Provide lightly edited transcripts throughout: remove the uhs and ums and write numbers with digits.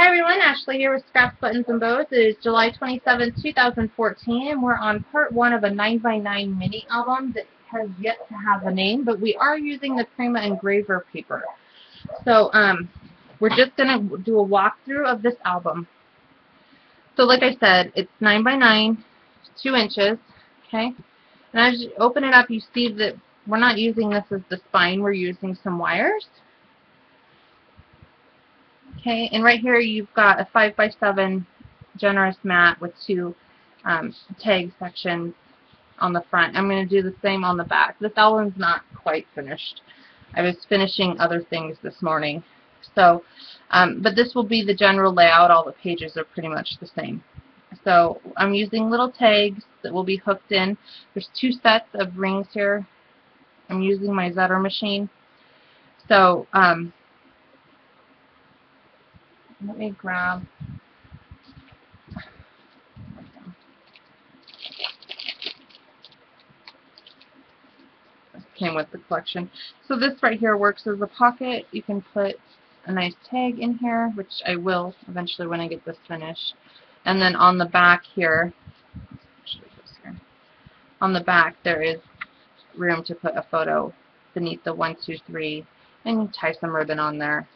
Hi everyone, Ashley here with Scraps, Buttons, and Bows. It is July 27th, 2014, and we're on part 1 of a 9x9 mini album that has yet to have a name, but we are using the Prima Engraver paper. So we're just going to do a walkthrough of this album. So like I said, it's 9x9, 2 inches, okay? And as you open it up, you see that we're not using this as the spine, we're using some wires. Okay, and right here you've got a 5x7 generous mat with 2 tag sections on the front. I'm going to do the same on the back. This album's not quite finished. I was finishing other things this morning. So, but this will be the general layout. All the pages are pretty much the same. So I'm using little tags that will be hooked in. There's 2 sets of rings here. I'm using my Zetter machine. So, let me grab. This came with the collection. So this right here works as a pocket. You can put a nice tag in here, which I will eventually when I get this finished. And then on the back here, on the back there is room to put a photo beneath the 1, 2, 3, and you tie some ribbon on there.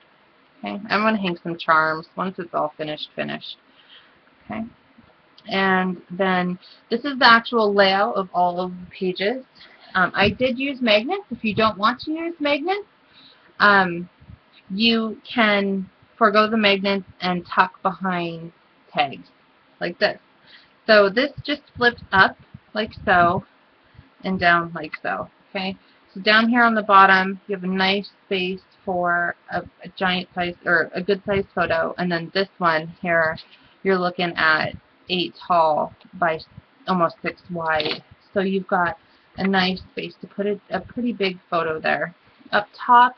Okay, I'm going to hang some charms once it's all finished. Okay, and then this is the actual layout of all of the pages. I did use magnets. If you don't want to use magnets, you can forego the magnets and tuck behind tags like this. So this just flips up like so and down like so. Okay, so down here on the bottom you have a nice space for a giant size or a good size photo, and then this one here you're looking at 8 tall by almost 6 wide. So you've got a nice space to put a pretty big photo there. Up top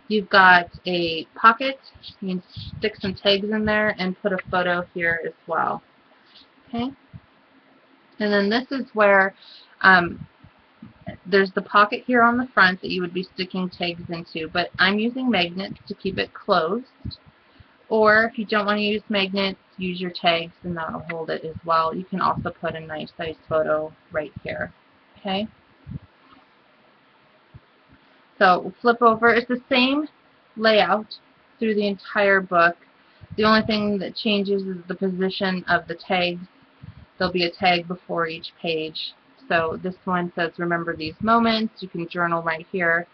you've got a pocket. You can stick some tags in there and put a photo here as well. Okay, and then this is where there's the pocket here on the front that you would be sticking tags into, but I'm using magnets to keep it closed. Or if you don't want to use magnets, use your tags and that'll hold it as well. You can also put a nice size photo right here. Okay, so we'll flip over. It's the same layout through the entire book. The only thing that changes is the position of the tags. There'll be a tag before each page. So this one says remember these moments. You can journal right here,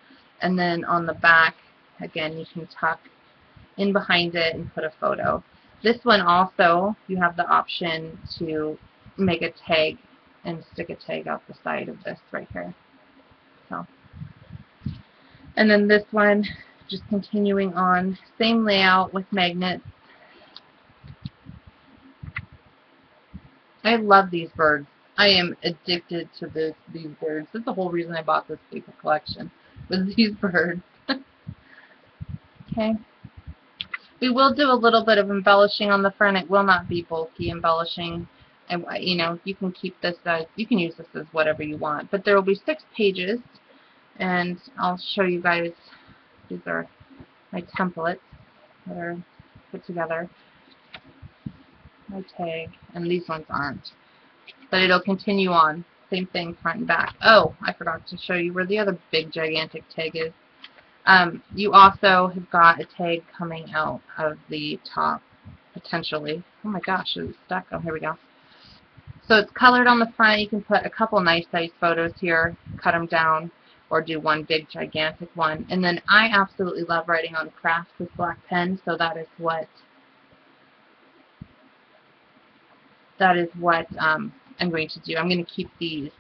and then on the back again you can tuck in behind it and put a photo. This one also you have the option to make a tag and stick a tag out the side of this right here. So, and then this one just continuing on, same layout with magnets. I love these birds. I am addicted to these birds. That's the whole reason I bought this paper collection, was these birds. Okay. We will do a little bit of embellishing on the front. It will not be bulky embellishing. And you know, you can keep this as, you can use this as whatever you want. But there will be 6 pages, and I'll show you guys. These are my templates that are put together. My tag, and these ones aren't. But it'll continue on. Same thing, front and back. Oh, I forgot to show you where the other big gigantic tag is. You also have got a tag coming out of the top, potentially. Oh my gosh, it's stuck. Oh, here we go. So it's colored on the front. You can put a couple nice size photos here, cut them down, or do one big gigantic one. And then I absolutely love writing on craft with black pen, so that is what I'm going to do. I'm going to keep these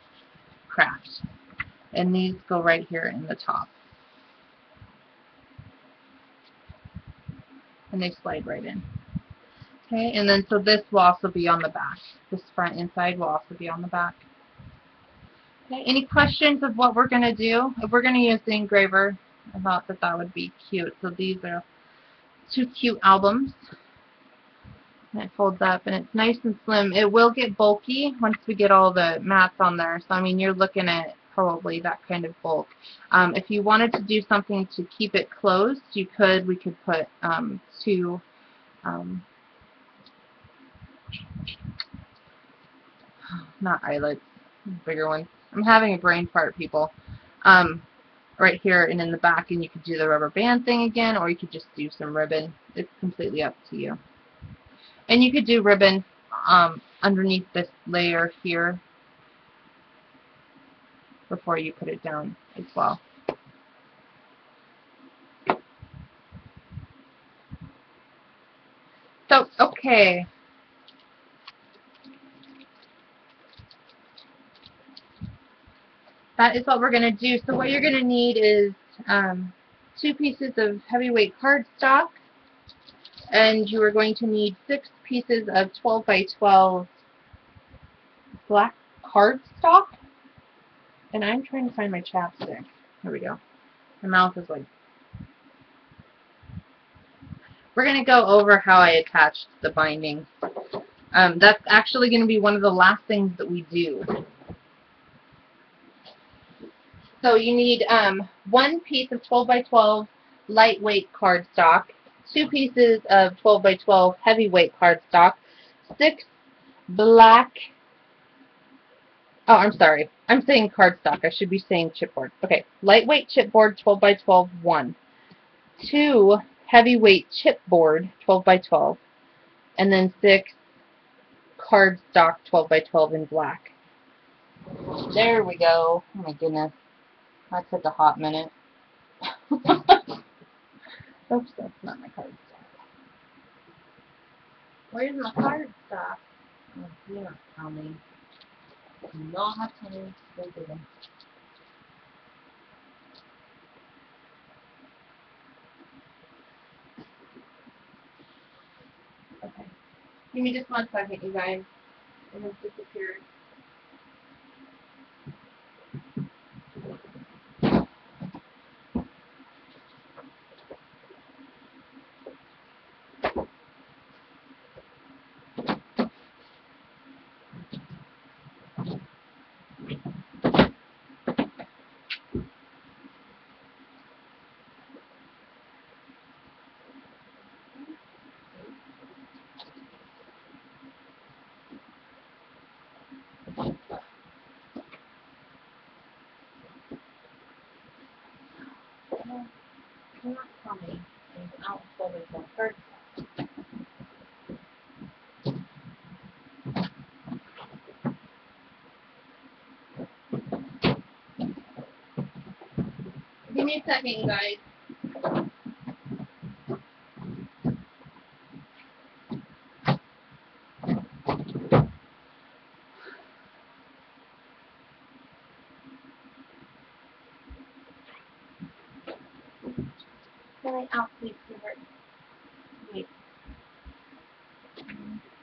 craft, and these go right here in the top, and they slide right in. Okay, and then so this will also be on the back. This front inside will also be on the back. Okay, any questions of what we're going to do? If we're going to use the engraver, I thought that that would be cute. So these are 2 cute albums. And it folds up and it's nice and slim. It will get bulky once we get all the mats on there. So I mean, you're looking at probably that kind of bulk. If you wanted to do something to keep it closed, you could. We could put 2 Not eyelets, bigger ones. I'm having a brain fart, people. Right here and in the back, and you could do the rubber band thing again, or you could just do some ribbon. It's completely up to you. And you could do ribbon underneath this layer here before you put it down as well. So, okay. That is what we're going to do. So what you're going to need is 2 pieces of heavyweight cardstock, and you are going to need 6 pieces of 12 by 12 black cardstock. And I'm trying to find my chapstick. Here we go. My mouth is like... We're going to go over how I attached the binding. That's actually going to be one of the last things that we do. So you need 1 piece of 12 by 12 lightweight cardstock, 2 pieces of 12 by 12 heavyweight cardstock, 6 black... Oh, I'm sorry. I'm saying cardstock. I should be saying chipboard. Okay, lightweight chipboard 12 by 12, 1. 2 heavyweight chipboard 12 by 12, and then 6 cardstock 12 by 12 in black. There we go. Oh my goodness. That took a hot minute. Oops, that's not my cardstock. Where's my cardstock? Oh, you don't tell me. You don't have to go do them. Okay. Give me just 1 second, you guys. It has disappeared. Cannot tell me. I'm out holding my cardstock. Give me a second, you guys. Can I out, please, sweetheart? Wait.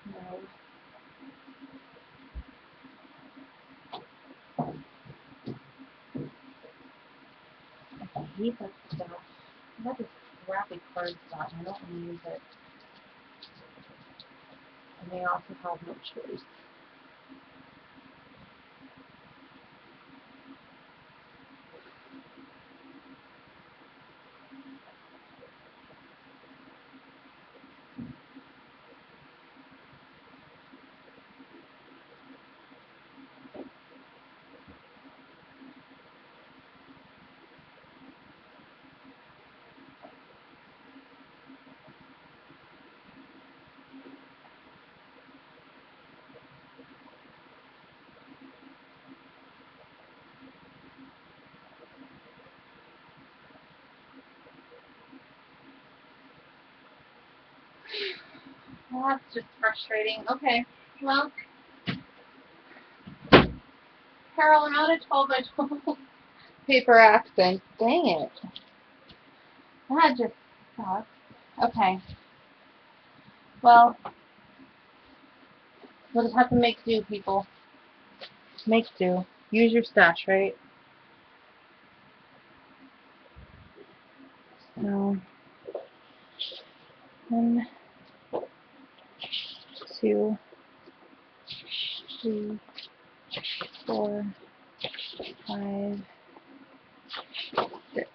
No. I hate that stuff. That is crappy cardstock. I don't want to use it. And they also have no choice. Well, that's just frustrating. Okay, well, Carol, I'm out of 12 by 12 paper accents. Dang it. That just sucks. Okay. Well, we'll just have to make do, people. Make do. Use your stash, right? So, 1, 2, 3, 4, 5, 6.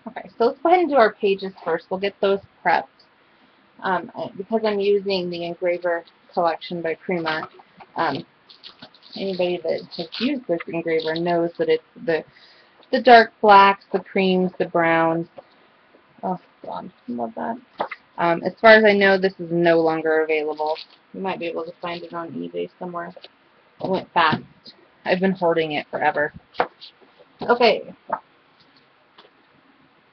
Okay. So let's go ahead and do our pages first. We'll get those prepped. Because I'm using the Engraver collection by Prima, anybody that has used this engraver knows that it's the dark blacks, the creams, the browns. Oh, God, I love that. As far as I know, this is no longer available. You might be able to find it on eBay somewhere. It went fast. I've been hoarding it forever. Okay.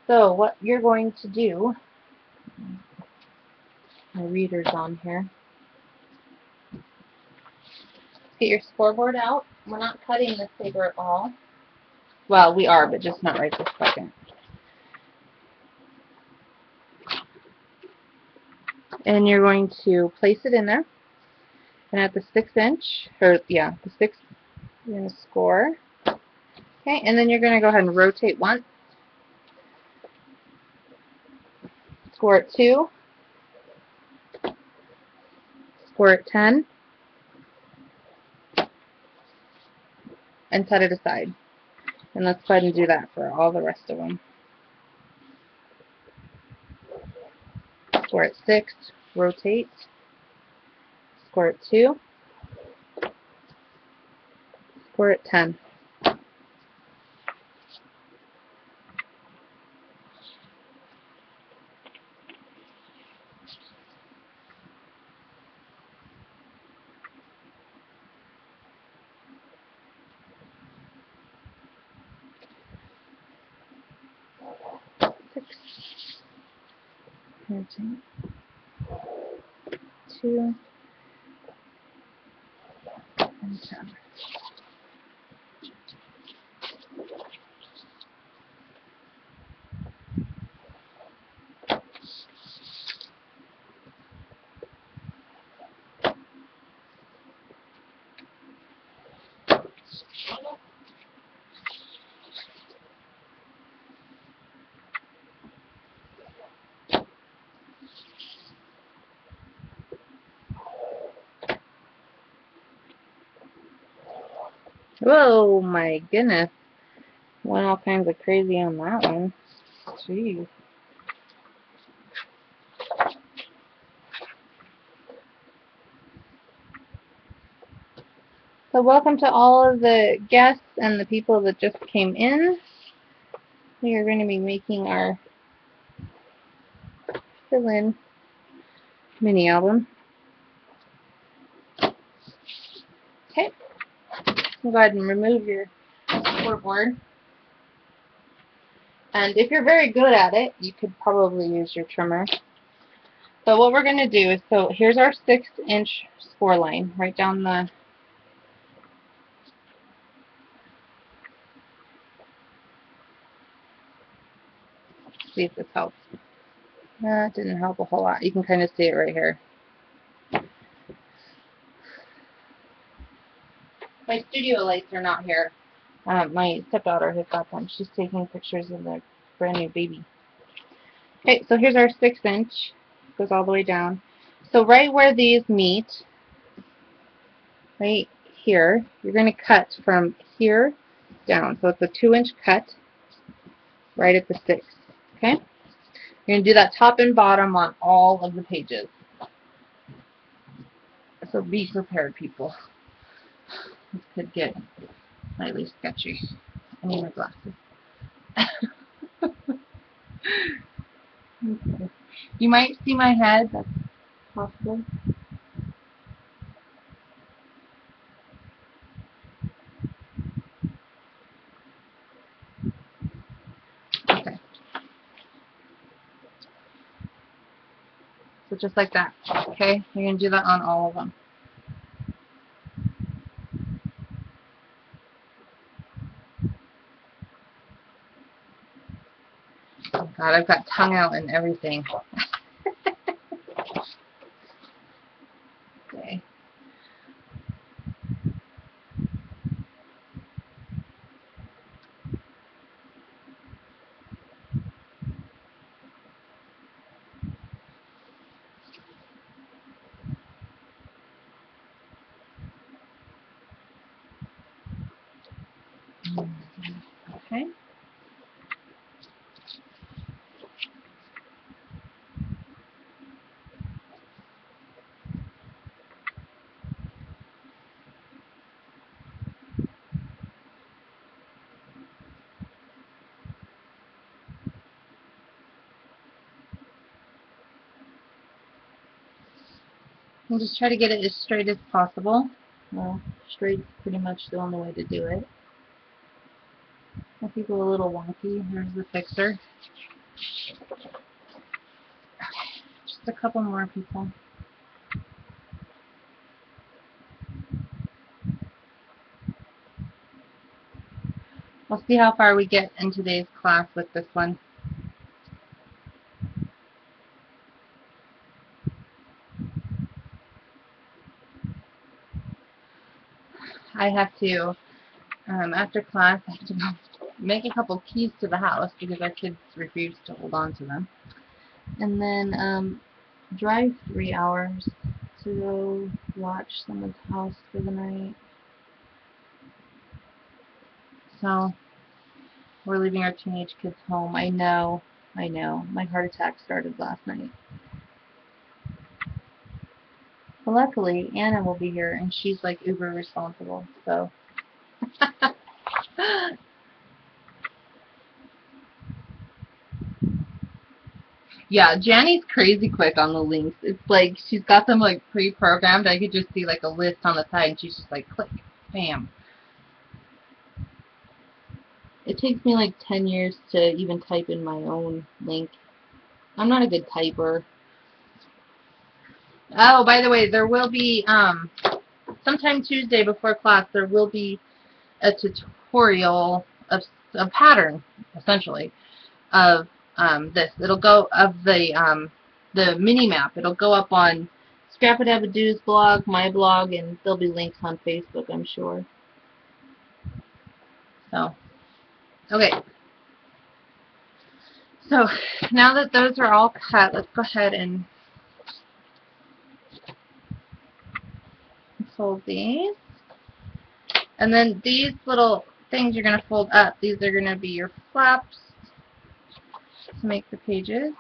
So what you're going to do, my reader's on here. Get your scoreboard out. We're not cutting this paper at all. Well, we are, but just not right this second. And you're going to place it in there. And at the 6-inch, or yeah, the 6, you're going to score. Okay, and then you're going to go ahead and rotate once. Score at 2. Score at 10. And set it aside. And let's go ahead and do that for all the rest of them. Score at 6. Rotate. Score at 2. Score at 10. Rotate. 2. And 10. Whoa, my goodness. Went all kinds of crazy on that one. Jeez. So welcome to all of the guests and the people that just came in. We are going to be making our fill-in mini album. Okay. Go ahead and remove your scoreboard. And if you're very good at it, you could probably use your trimmer. But what we're going to do is, so here's our 6-inch score line, right down the, see if this helps. It didn't help a whole lot. You can kind of see it right here. My studio lights are not here. My stepdaughter has got them. She's taking pictures of the brand new baby. Okay, so here's our 6-inch. Goes all the way down. So right where these meet, right here, you're going to cut from here down. So it's a 2-inch cut right at the 6. Okay? You're going to do that top and bottom on all of the pages. So be prepared, people. This could get slightly sketchy. I need my glasses. Okay. You might see my head. That's possible. Okay. So just like that. Okay? You're going to do that on all of them. Oh God, I've got tongue out and everything. Okay. Okay. And just try to get it as straight as possible. Well, straight's pretty much the only way to do it. If you go a little wonky, here's the fixer. Just a couple more, people. We'll see how far we get in today's class with this one. I have to, after class, I have to make a couple keys to the house because our kids refuse to hold on to them. And then drive 3 hours to go watch someone's house for the night. So we're leaving our teenage kids home. I know. My heart attack started last night. But luckily, Anna will be here, and she's like uber responsible. So. Yeah, Janny's crazy quick on the links. It's like she's got them like pre-programmed. I could just see like a list on the side, and she's just like click, bam. It takes me like 10 years to even type in my own link. I'm not a good typer. Oh, by the way, there will be sometime Tuesday before class. There will be a tutorial of a pattern, essentially, of this. It'll go of the mini map. It'll go up on Scrap-a-Dab-a-Doo's blog, my blog, and there'll be links on Facebook, I'm sure. So, okay. So now that those are all cut, let's go ahead and fold these. And then these little things you're going to fold up. These are going to be your flaps to make the pages.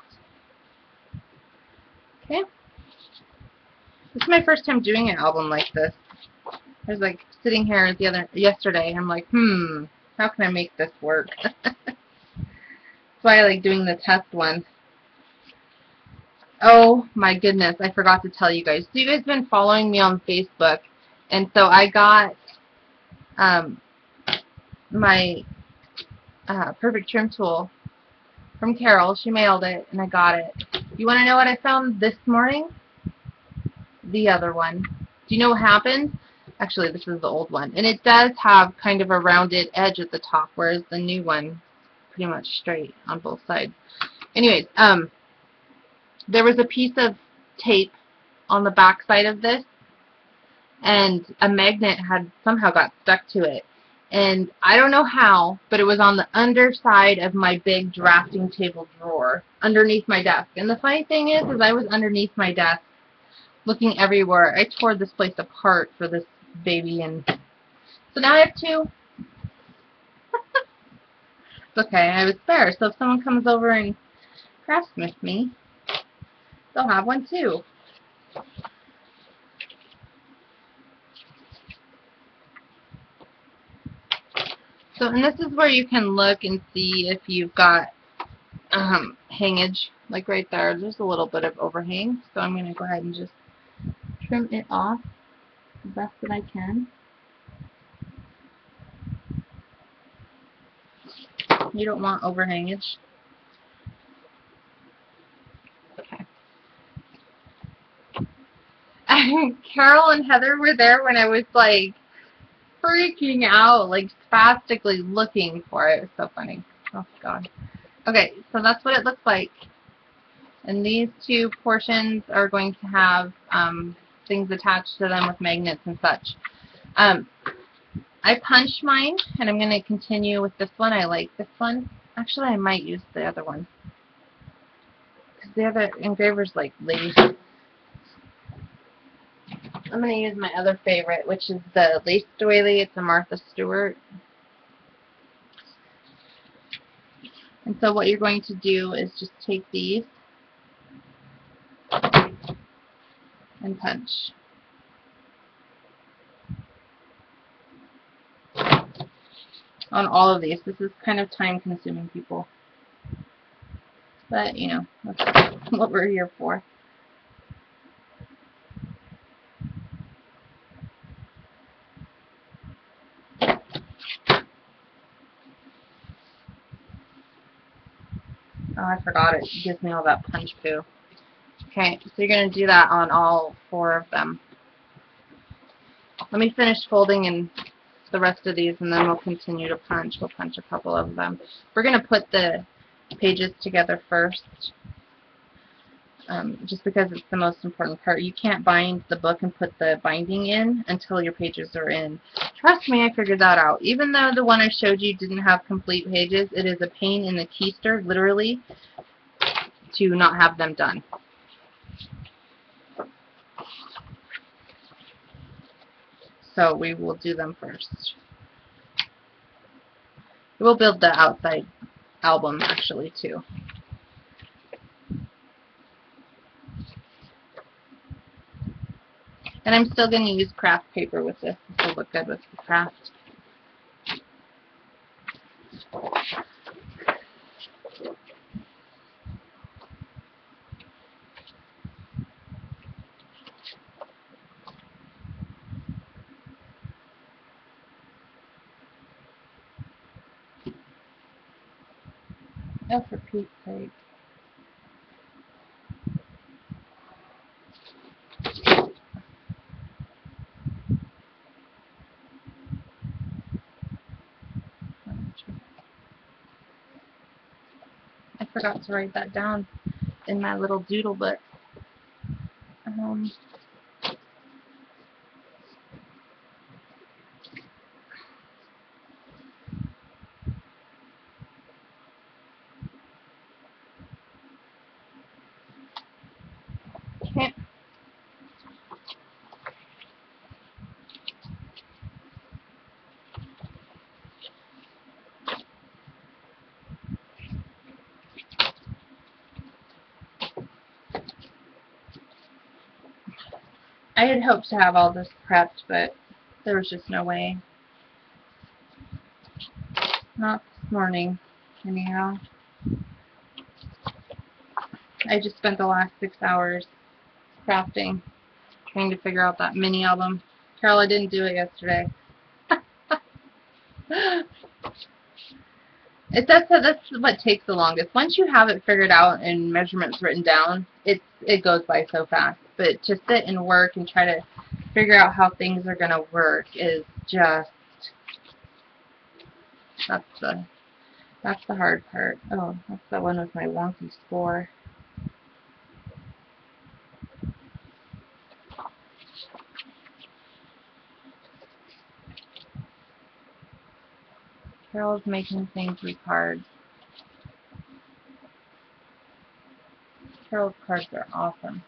Okay. This is my first time doing an album like this. I was like sitting here yesterday and I'm like, how can I make this work? That's why I like doing the test one. Oh my goodness, I forgot to tell you guys. So you guys have been following me on Facebook, and so I got my perfect trim tool from Carol. She mailed it, and I got it. You want to know what I found this morning? The other one. Do you know what happened? Actually, this is the old one. And it does have kind of a rounded edge at the top, whereas the new one pretty much straight on both sides. Anyways, there was a piece of tape on the back side of this, and a magnet had somehow got stuck to it. And I don't know how, but it was on the underside of my big drafting table drawer underneath my desk. And the funny thing is I was underneath my desk looking everywhere. I tore this place apart for this baby, and so now I have two. It's okay, I have a spare, so if someone comes over and craftsmith me, they'll have one too. So, and this is where you can look and see if you've got hangage, like right there. There's a little bit of overhang, so I'm going to go ahead and just trim it off the best that I can. You don't want overhangage. Okay. Carol and Heather were there when I was like freaking out, like spastically looking for it. It was so funny. Oh god. Okay, so that's what it looks like. And these two portions are going to have things attached to them with magnets and such. I punched mine, and I'm going to continue with this one. I like this one. Actually, I might use the other one, because the other engraver's like lace. I'm going to use my other favorite, which is the lace doily. It's a Martha Stewart. And so what you're going to do is just take these and punch. On all of these. This is kind of time consuming, people. But, you know, that's what we're here for. Oh, I forgot it gives me all that punch poo. Okay, so you're going to do that on all 4 of them. Let me finish folding in the rest of these, and then we'll continue to punch. We'll punch a couple of them. We're going to put the pages together first, just because it's the most important part. You can't bind the book and put the binding in until your pages are in. Trust me, I figured that out. Even though the one I showed you didn't have complete pages, it is a pain in the keister, literally, to not have them done. So we will do them first. We'll build the outside album actually too. And I'm still going to use craft paper with this. This will look good with the craft. Oh, for Pete's sake. I forgot to write that down in my little doodle book. Okay. I had hoped to have all this prepped, but there was just no way. Not this morning, anyhow. I just spent the last 6 hours crafting, trying to figure out that mini album. Carol, I didn't do it yesterday. That's what takes the longest. Once you have it figured out and measurements written down, it goes by so fast. But to sit and work and try to figure out how things are going to work is just, that's the hard part. Oh, that's the one with my wonky score. Carol's making things with cards. Carol's cards are awesome.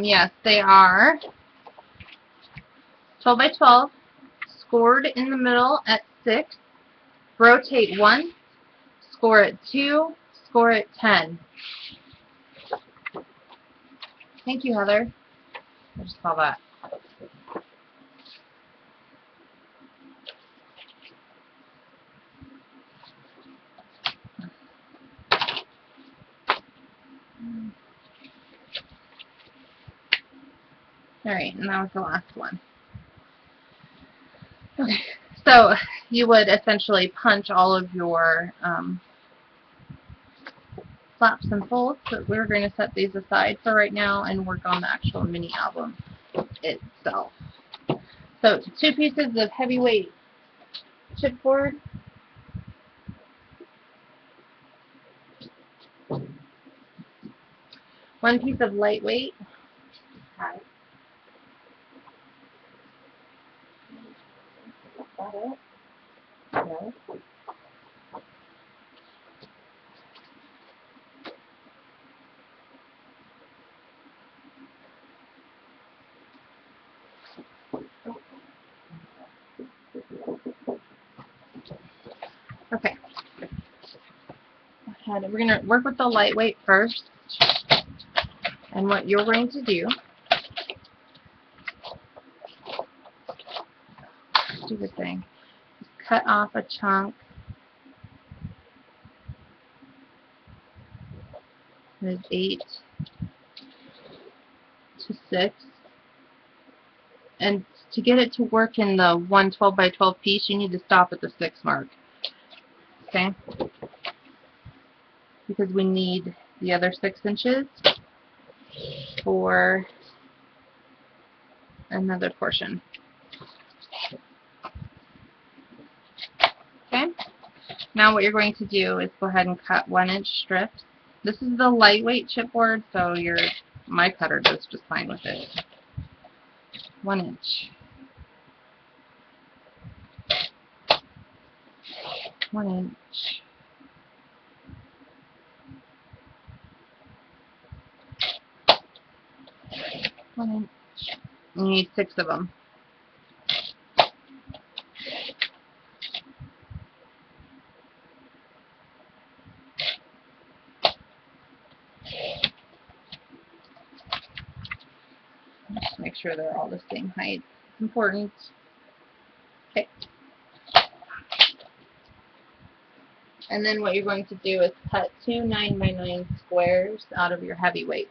Yes, they are 12 by 12, scored in the middle at 6, rotate once, score at 2, score at 10. Thank you, Heather. I just saw that. Alright, and that was the last one. Okay, so you would essentially punch all of your flaps and folds, but we're going to set these aside for right now and work on the actual mini album itself. So 2 pieces of heavyweight chipboard, 1 piece of lightweight. Hi. Is that it? No. Okay, ahead. We're going to work with the lightweight first. And what you're going to do, stupid thing, is cut off a chunk that is 8 to 6. And to get it to work in the 1 12 by 12 piece, you need to stop at the 6 mark. Okay? Because we need the other 6 inches for another portion. Okay? Now what you're going to do is go ahead and cut 1-inch strips. This is the lightweight chipboard, so my cutter does just fine with it. 1 inch. 1 inch. 1 inch. You need 6 of them. Just make sure they're all the same height. It's important. Okay. And then what you're going to do is cut 2 9 by 9 squares out of your heavyweight.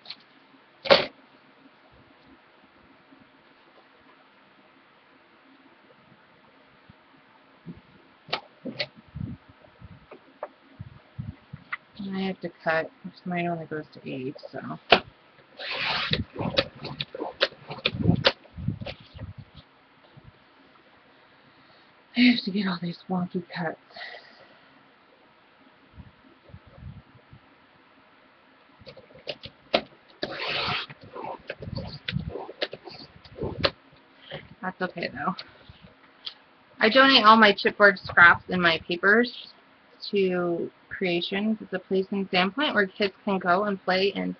And I have to cut, mine only goes to 8, so. I have to get all these wonky cuts. That's okay though. I donate all my chipboard scraps and my papers to Creations. It's a place in Sandpoint where kids can go and play and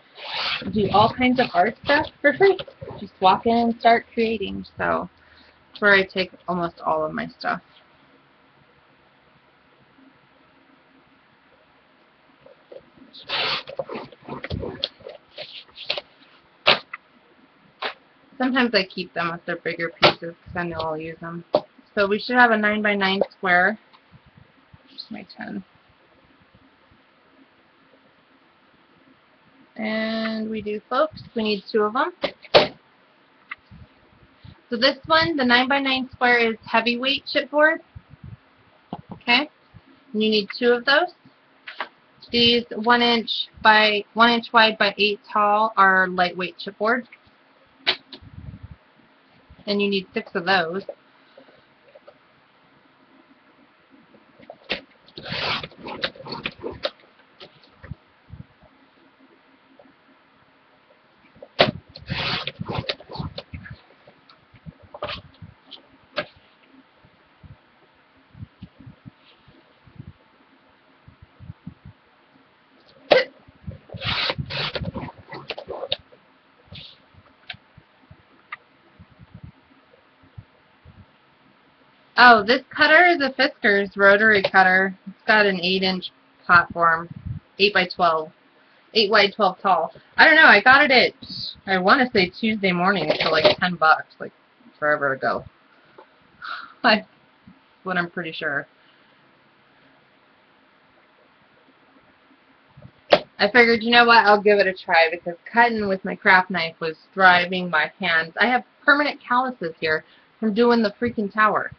do all kinds of art stuff for free. Just walk in and start creating. So that's where I take almost all of my stuff. Sometimes I keep them if they're bigger pieces because I know I'll use them. So we should have a 9 by 9 square. Just my 10. And we do, folks. We need 2 of them. So this one, the 9 by 9 square, is heavyweight chipboard. Okay. And you need 2 of those. These 1 inch wide by 8 tall are lightweight chipboard. And you need 6 of those. Oh, this cutter is a Fiskars rotary cutter. It's got an 8-inch platform, 8 by 12, 8 wide, 12 tall. I don't know. I got it at, I want to say Tuesday morning for like $10, like forever ago. That's what I'm pretty sure. I figured, you know what, I'll give it a try because cutting with my craft knife was driving my hands. I have permanent calluses here from doing the freaking tower.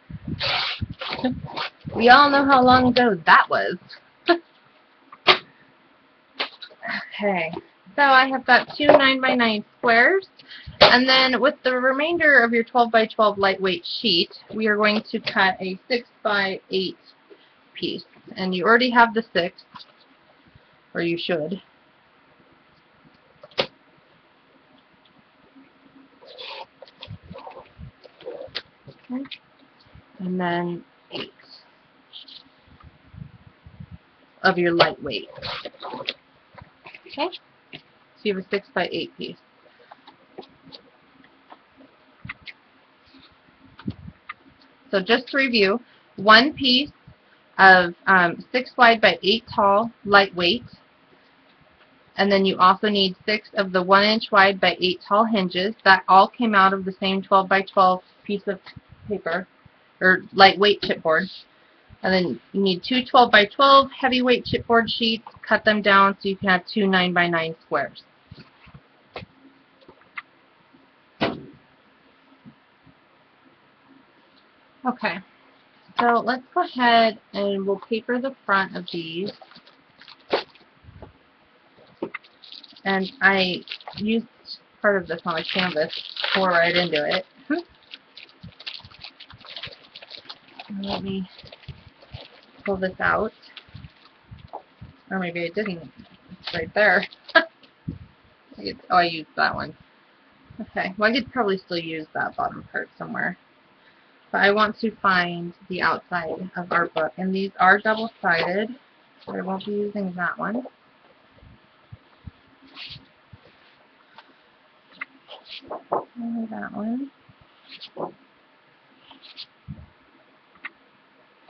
We all know how long ago that was. Okay, so I have got 2 9 by 9 squares, and then with the remainder of your 12 by 12 lightweight sheet, we are going to cut a 6 by 8 piece. And you already have the 6, or you should. Okay. And then 8 of your lightweight. Okay, so you have a 6 by 8 piece. So just to review, 1 piece of 6 wide by 8 tall, lightweight. And then you also need 6 of the 1 inch wide by 8 tall hinges. That all came out of the same 12 by 12 piece of paper, or lightweight chipboard. And then you need 2 12 by 12 heavyweight chipboard sheets. Cut them down so you can have 2 9 by 9 squares. Okay, so let's go ahead and we'll paper the front of these. And I used part of this on a canvas, pour right into it. Let me pull this out. Or maybe I didn't. It's right there. Oh, I used that one. Okay, well I could probably still use that bottom part somewhere. But I want to find the outside of our book. And these are double-sided, so I won't be using that one. Only that one. Oh,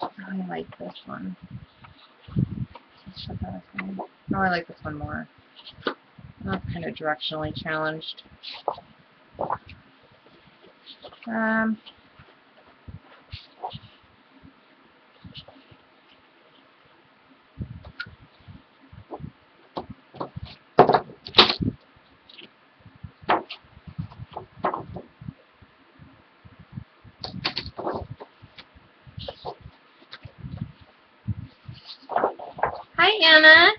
I like this one. Let's put that aside. Oh, I like this one more. That's kind of directionally challenged. Hi, Anna.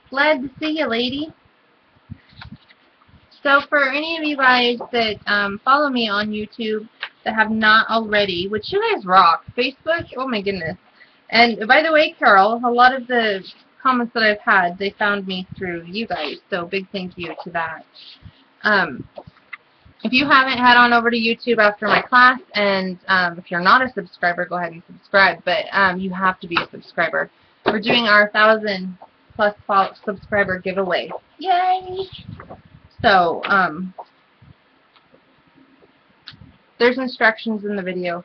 Glad to see you, lady. So for any of you guys that follow me on YouTube that have not already, which you guys rock, Facebook, oh my goodness. And by the way, Carol, a lot of the comments that I've had, they found me through you guys, so big thank you to that. If you haven't, head on over to YouTube after my class, and if you're not a subscriber, go ahead and subscribe, but you have to be a subscriber. We're doing our 1,000+ subscriber giveaway. Yay! So, there's instructions in the video.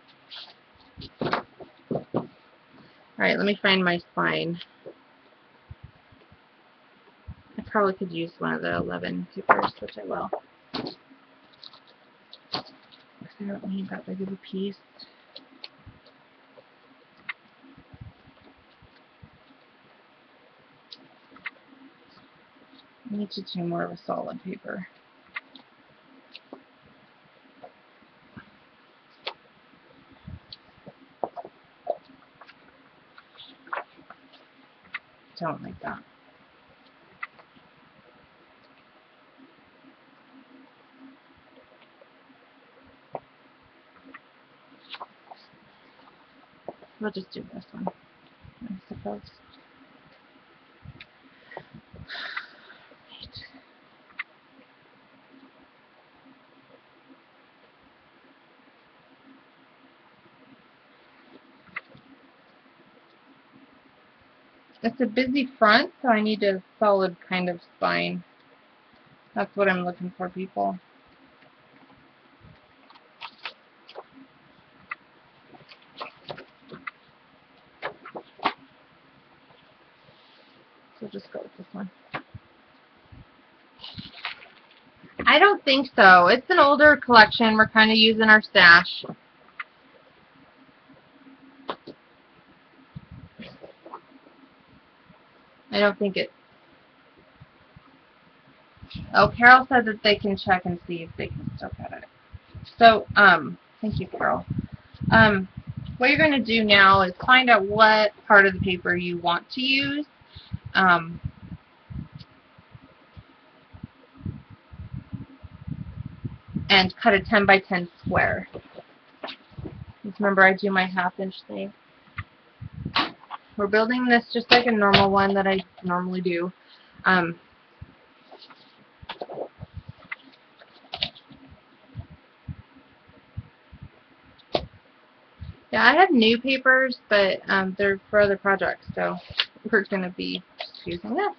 Alright, let me find my spine. I probably could use one of the 11 papers, which I will. I don't need that big of a piece. I need to do more of a solid paper. Don't like that. We'll just do this one, I suppose. It's a busy front, so I need a solid kind of spine. That's what I'm looking for, people. So just go with this one. I don't think so. It's an older collection. We're kind of using our stash. I don't think it... Oh, Carol said that they can check and see if they can still cut it. So, thank you, Carol. What you're going to do now is find out what part of the paper you want to use. And cut a 10 by 10 square. Just remember, I do my 1/2 inch thing. We're building this just like a normal one that I normally do. Yeah, I have new papers, but they're for other projects, so we're going to be just using this.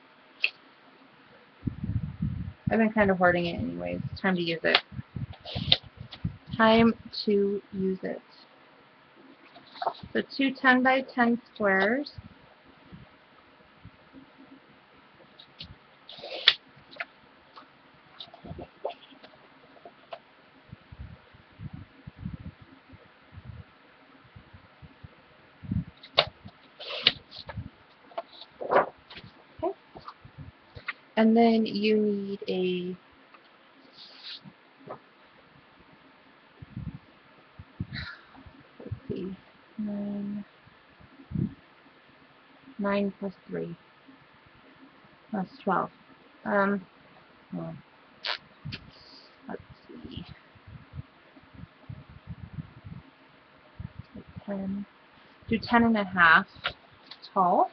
I've been kind of hoarding it anyways. It's time to use it. Time to use it. So two 10 by 10 squares. Okay. And then you need a let's see, 9 plus 3. That's 12. Well, let's see. 10. Do 10 and a half tall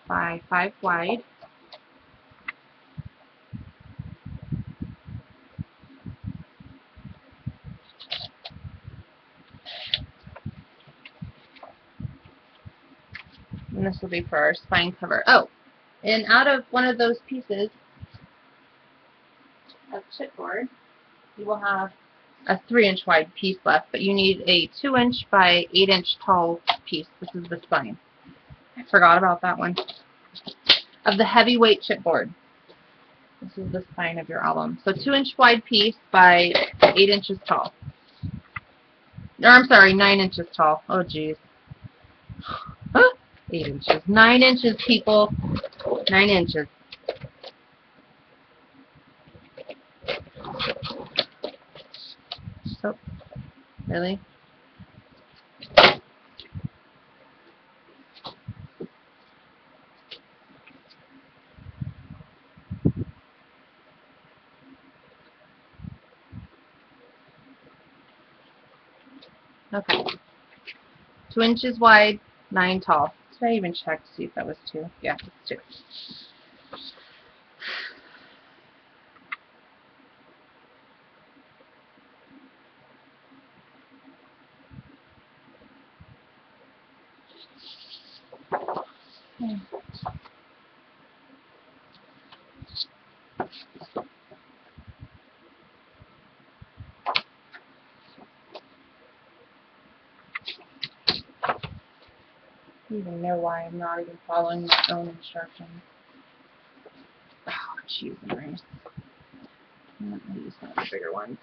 by 5 wide. And this will be for our spine cover. Oh, and out of one of those pieces of chipboard, you will have a 3-inch wide piece left, but you need a 2-inch by 8-inch tall piece. This is the spine. I forgot about that one. Of the heavyweight chipboard. This is the spine of your album. So 2-inch wide piece by 8 inches tall. Or I'm sorry, 9 inches tall. Oh geez. 8 inches. 9 inches, people. 9 inches. So, really? Okay. 2 inches wide, 9 tall. Did I even check to see if that was 2? Yeah, it's 2. Okay. I don't even know why I'm not even following my own instructions. Oh, jeez, I'm going to use one of the bigger ones.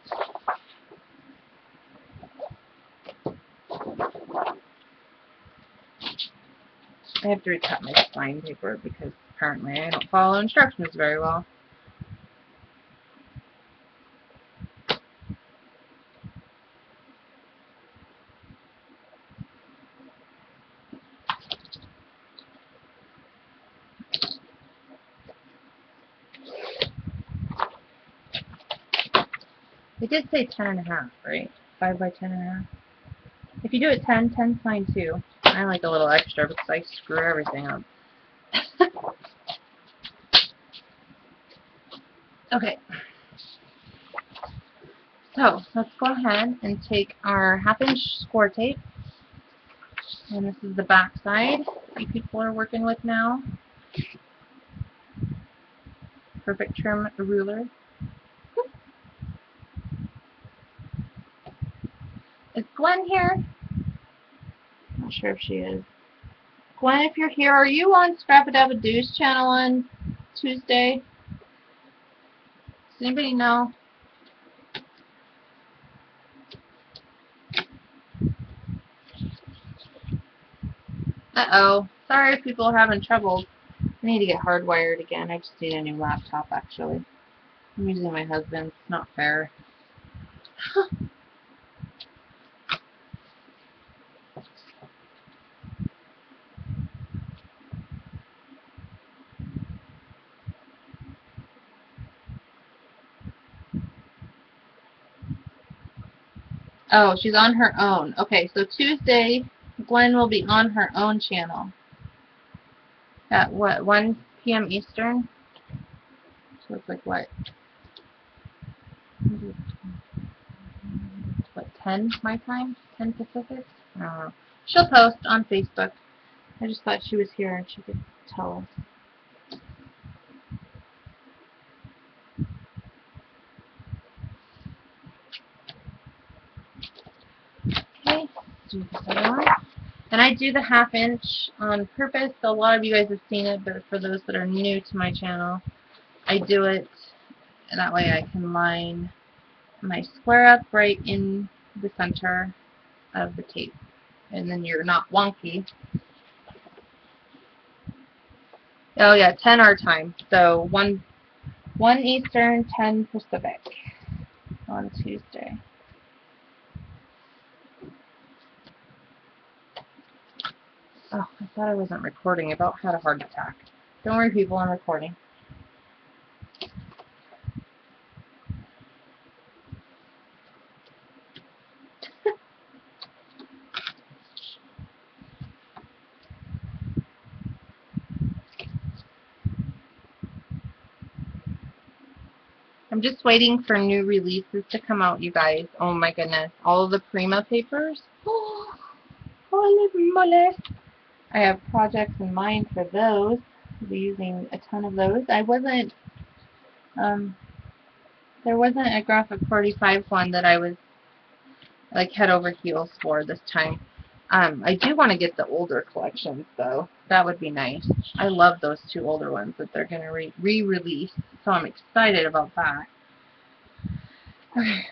I have to recut my spine paper because apparently I don't follow instructions very well. It did say 10 and a half, right? 5 by 10 and a half. If you do it 10, 10's fine too. I like a little extra because I screw everything up. Okay. So, let's go ahead and take our 1/2 inch score tape. And this is the back side you people are working with now. Perfect trim ruler. Is Gwen here? Not sure if she is. Gwen, if you're here, are you on Scrap-A-Dab-A-Doo's channel on Tuesday? Does anybody know? Uh-oh. Sorry if people are having trouble. I need to get hardwired again. I just need a new laptop, actually. I'm using my husband's. It's not fair. Oh, she's on her own. Okay, so Tuesday, Gwen will be on her own channel. At what, 1 p.m. Eastern? So it's like what? What, 10 my time? 10 Pacific? I don't know. She'll post on Facebook. I just thought she was here and she could tell us. do this other one. And I do the 1/2 inch on purpose. A lot of you guys have seen it, but for those that are new to my channel, I do it, and that way I can line my square up right in the center of the tape. And then you're not wonky. Oh yeah, 10 our time. So 1 Eastern, 10 Pacific on Tuesday. Oh, I thought I wasn't recording. I about had a heart attack. Don't worry, people, I'm recording. I'm just waiting for new releases to come out, you guys. Oh my goodness. All of the Prima papers. Oh, holy moly. I have projects in mind for those. I'll be using a ton of those. There wasn't a Graphic 45 one that I was like head over heels for this time. I do want to get the older collections though. That would be nice. I love those 2 older ones that they're going to re-release. So I'm excited about that. Okay.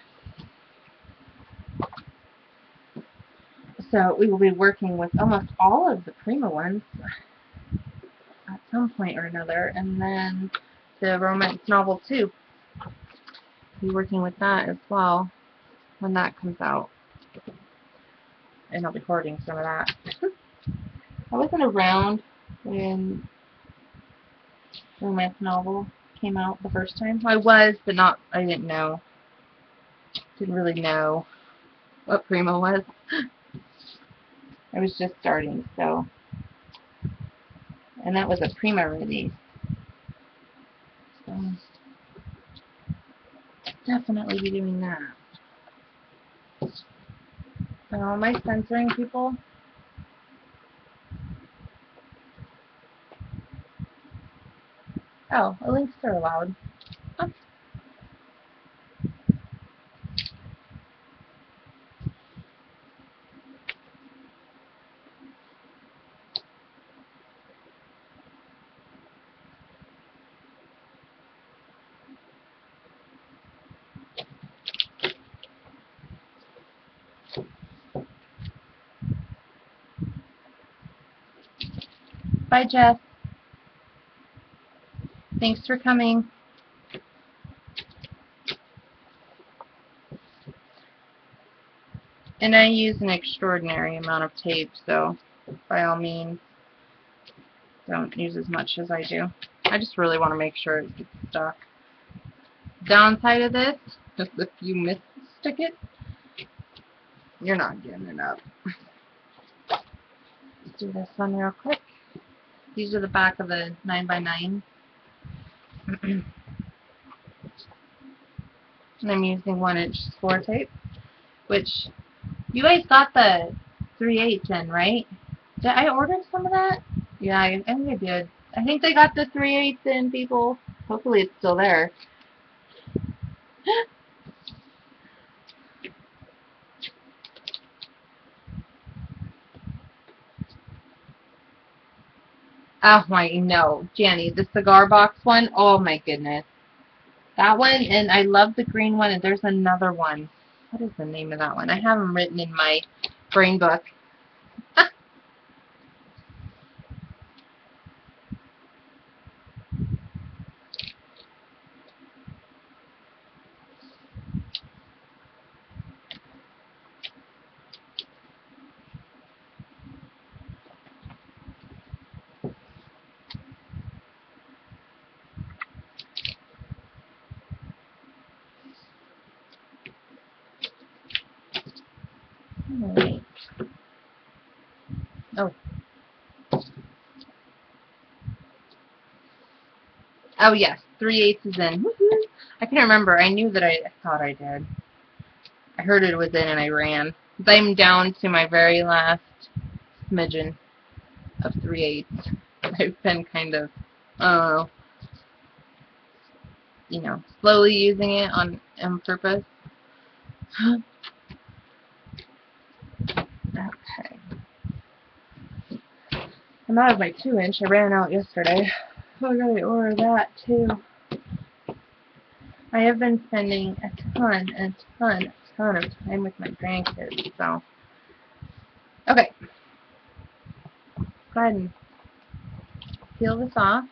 So we will be working with almost all of the Prima ones at some point or another. And then the romance novel too. Be working with that as well when that comes out. And I'll be hoarding some of that. I wasn't around when the romance novel came out the first time. I was, but I didn't know. Didn't really know what Prima was. I was just starting, so. And that was a Prima release. So, definitely be doing that. So, am I censoring people? Oh, links are allowed. Oh. Bye, Jess. Thanks for coming. And I use an extraordinary amount of tape, so by all means, don't use as much as I do. I just really want to make sure it gets stuck. Downside of this, just if you misstick it, you're not getting it up. Let's do this one real quick. These are the back of the 9x9. And I'm using 1-inch score tape, which you guys got the 3/8 in, right? Did I order some of that? Yeah, I think I did. I think they got the 3/8 in, people. Hopefully it's still there. Oh my, no. Janny, the cigar box one, oh my goodness. That one, and I love the green one, and there's another one. What is the name of that one? I have them written in my brain book. Alright. Oh. Oh yes, 3/8 is in. Woohoo! I can't remember. I knew that I thought I did. I heard it was in and I ran. I'm down to my very last smidgen of 3/8. I've been kind of, you know, slowly using it on purpose. I'm out of my 2-inch. I ran out yesterday. So I gotta order that too. I have been spending a ton of time with my grandkids, so. Okay. Go ahead and peel this off.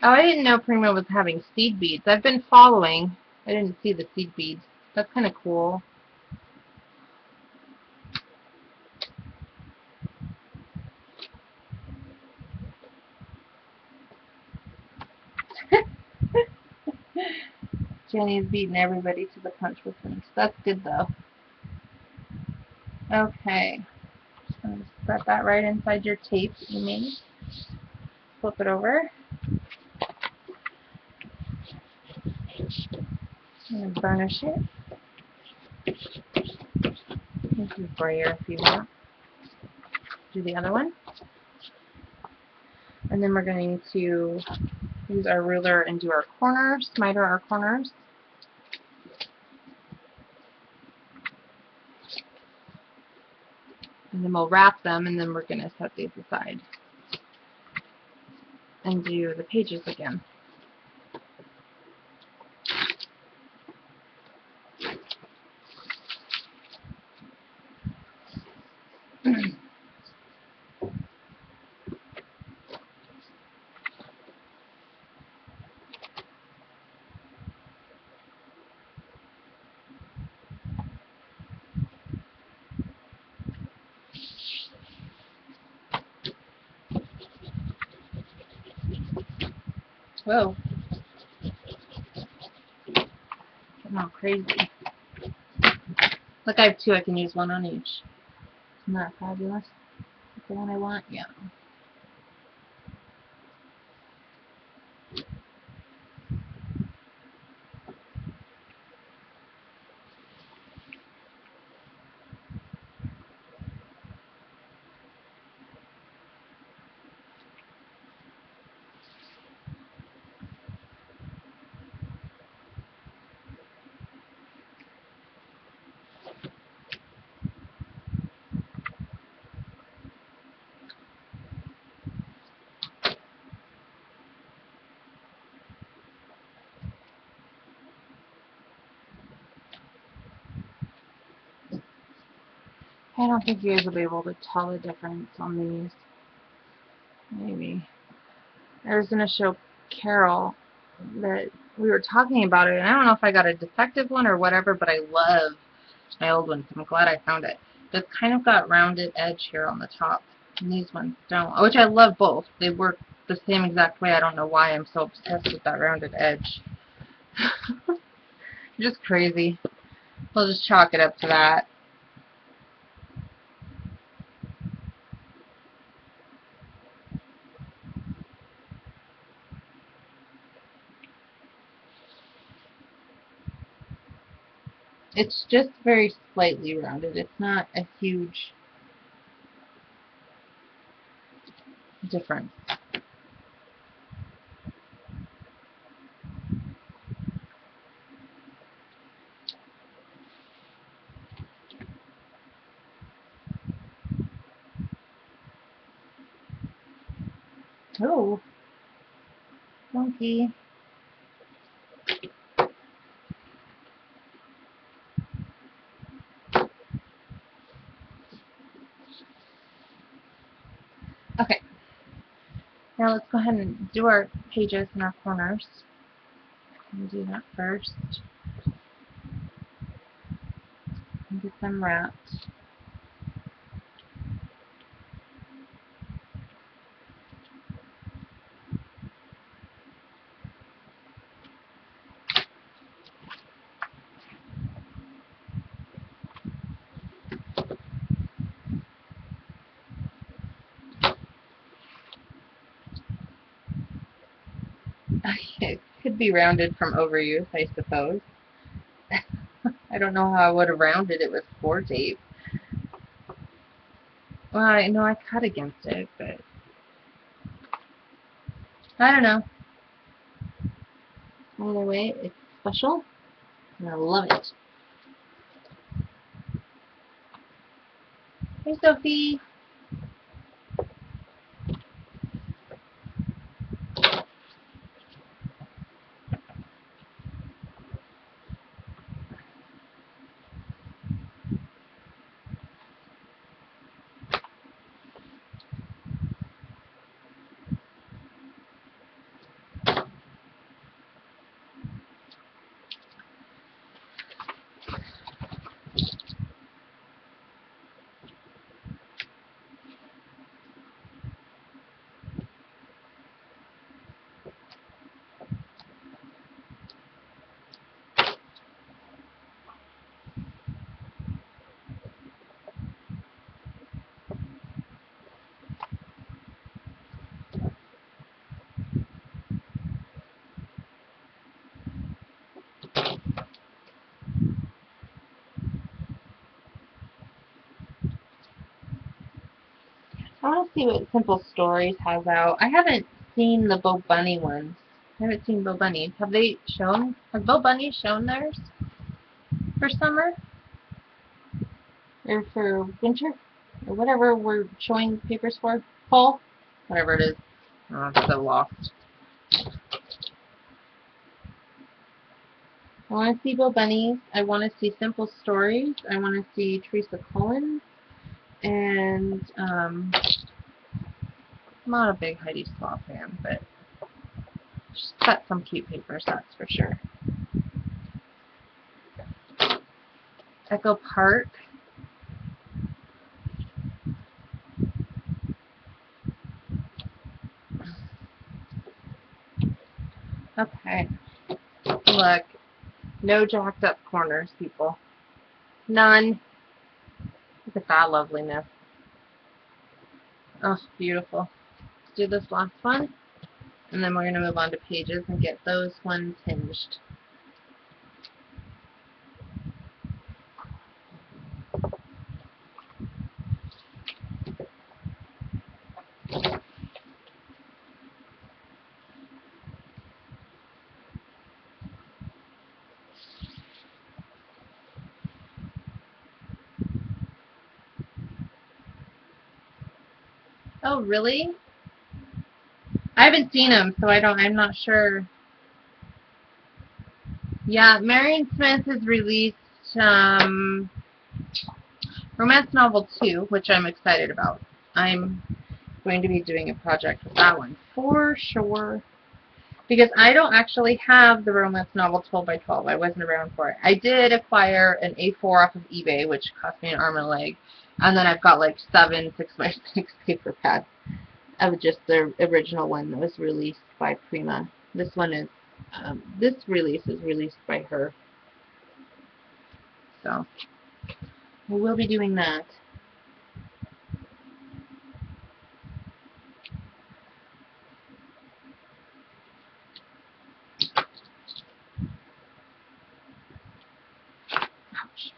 Oh, I didn't know Primo was having seed beads. I've been following. I didn't see the seed beads. That's kind of cool. Jenny's beating everybody to the punch with them. So that's good, though. Okay. Just going to set that right inside your tape you made. Flip it over. I'm going to burnish it. You can brayer if you want. Do the other one. And then we're going to use our ruler and do our corners, miter our corners. And then we'll wrap them, and then we're going to set these aside and do the pages again. Whoa. Getting all crazy. Look, I have two. I can use one on each. Isn't that fabulous? That's the one I want? Yeah. I don't think you guys will be able to tell the difference on these. Maybe. I was going to show Carol that we were talking about it, and I don't know if I got a defective one or whatever, but I love my old ones. I'm glad I found it. It's kind of got rounded edge here on the top, and these ones don't, which I love both. They work the same exact way. I don't know why I'm so obsessed with that rounded edge. Just crazy. We'll just chalk it up to that. It's just very slightly rounded. It's not a huge difference. Oh, monkey. Okay, now let's go ahead and do our pages and our corners. And do that first. And get them wrapped. It could be rounded from overuse, I suppose. I don't know how I would have rounded it with 4 tape. Well, I know I cut against it, but I don't know. Either way, it's special, and I love it. Hey, Sophie. I want to see what Simple Stories has out. I haven't seen the Bo Bunny ones. I haven't seen Bo Bunny. Have they shown? Have Bo Bunny shown theirs for summer or for winter or whatever we're showing papers for? Fall, whatever it is. Oh, I'm so lost. I want to see Bo Bunny's. I want to see Simple Stories. I want to see Teresa Cullen. And I'm not a big Heidi Swapp fan, but she's got some cute papers, that's for sure. Echo Park. Okay. Look. No jacked up corners, people. None. Look at that loveliness. Oh, beautiful. Let's do this last one. And then we're going to move on to pages and get those ones hinged. Oh, really? I haven't seen them, so I'm not sure. Yeah, Marion Smith has released Romance Novel 2, which I'm excited about. I'm going to be doing a project with that one for sure. Because I don't actually have the romance novel 12 by 12. I wasn't around for it. I did acquire an A4 off of eBay, which cost me an arm and a leg. And then I've got like 7 6 by 6 paper pads of just the original one that was released by Prima. This one is, this release is released by her. So, we will be doing that. Ouch.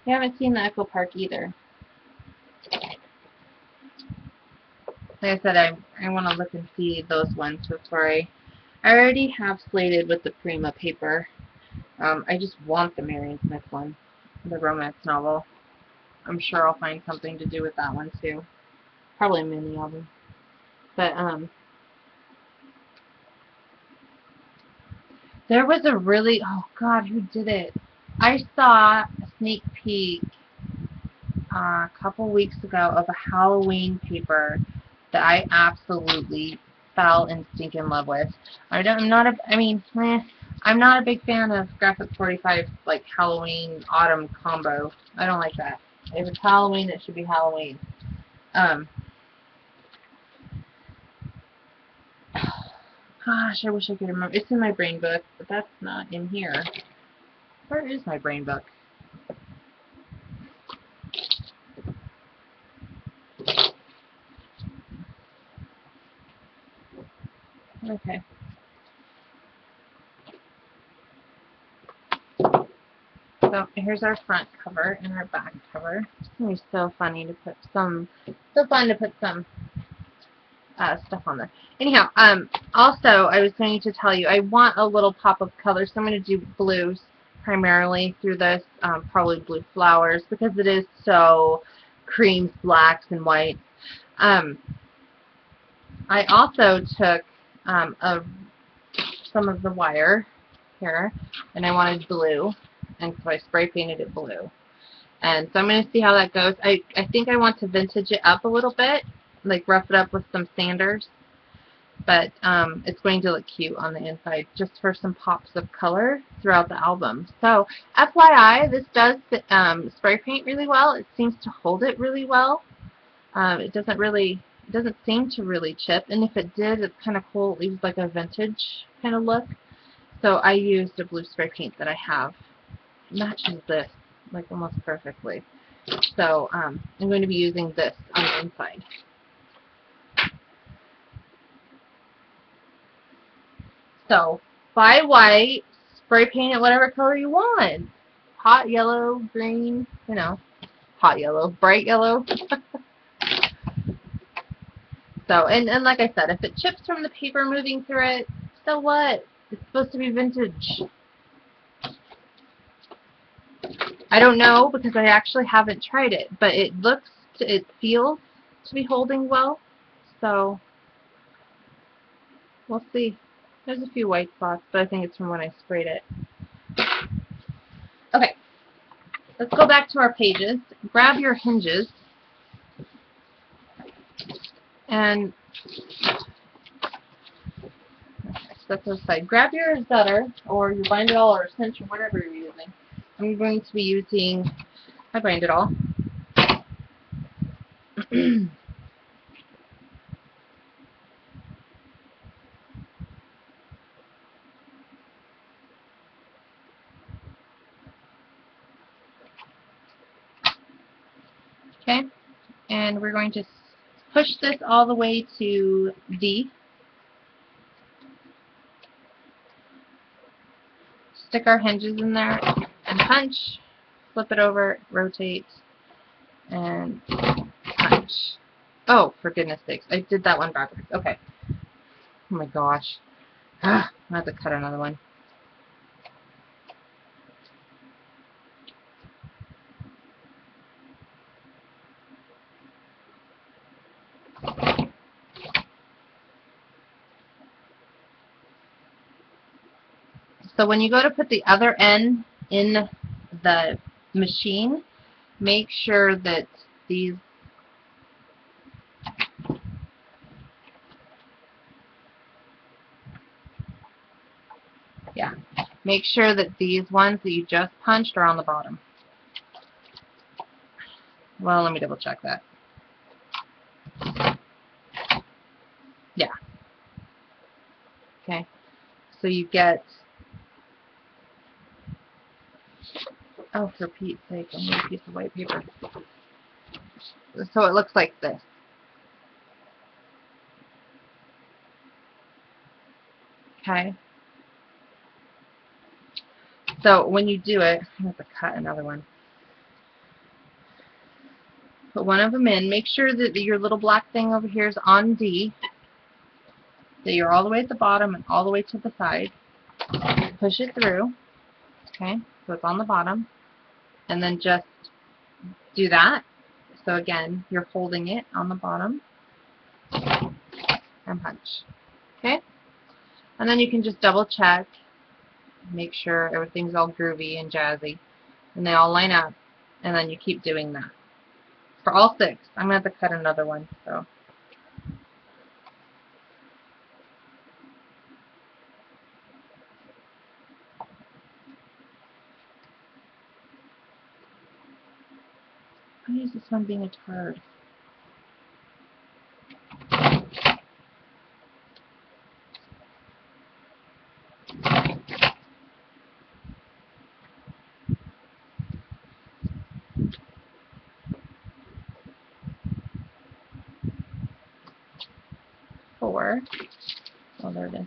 I haven't seen the Echo Park either. Like I said, I want to look and see those ones before I already have slated with the Prima paper. I just want the Marion Smith one, the romance novel. I'm sure I'll find something to do with that one too. Probably many of them. But there was a really, oh God, who did it? I saw a sneak peek a couple weeks ago of a Halloween paper that I absolutely fell in stinking love with. I'm not a big fan of Graphic 45 like Halloween autumn combo. I don't like that. If it's Halloween, it should be Halloween. Gosh, I wish I could remember. It's in my brain book, but that's not in here. Where is my brain book? Okay. So here's our front cover and our back cover. It's gonna be so funny to put some, so fun to put some stuff on there. Anyhow, also I was going to tell you I want a little pop of color, so I'm going to do blues primarily through this, probably blue flowers because it is so creams, blacks, and whites. I also took some of the wire here, and I wanted blue, and so I spray painted it blue. And so I'm going to see how that goes. I think I want to vintage it up a little bit, like rough it up with some sanders, but it's going to look cute on the inside just for some pops of color throughout the album. So FYI, this does spray paint really well. It seems to hold it really well. It doesn't seem to really chip, and if it did, it's kind of cool. It leaves like a vintage kind of look. So I used a blue spray paint that I have. It matches this like almost perfectly. So I'm going to be using this on the inside. So buy white, spray paint it whatever color you want. Hot yellow, green, you know, hot yellow, bright yellow. So, and like I said, if it chips from the paper moving through it, so what? It's supposed to be vintage. I don't know because I actually haven't tried it, but it feels to be holding well. So, we'll see. There's a few white spots, but I think it's from when I sprayed it. Okay, let's go back to our pages. Grab your hinges and set those aside. Grab your gutter or your bind it all or a cinch or whatever you're using. I'm going to be using my bind it all. Okay, and we're going to push this all the way to D. Stick our hinges in there and punch, flip it over, rotate, and punch. Oh, for goodness sakes, I did that one backwards. Okay. Oh my gosh. I'm going to have to cut another one. So when you go to put the other end in the machine, make sure that these make sure that these ones that you just punched are on the bottom. Well, let me double check that. Yeah. Okay. So you get, oh, for Pete's sake, I need a piece of white paper. So it looks like this. Okay. So when you do it, I'm going to have to cut another one. Put one of them in. Make sure that your little black thing over here is on D. That you're all the way at the bottom and all the way to the side. Push it through. Okay, so it's on the bottom. And then just do that. So again, you're holding it on the bottom. And punch. Okay? And then you can just double check. Make sure everything's all groovy and jazzy. And they all line up. And then you keep doing that. For all 6. I'm going to have to cut another one. So. Why is this one being a turd? Four. Oh, there it is.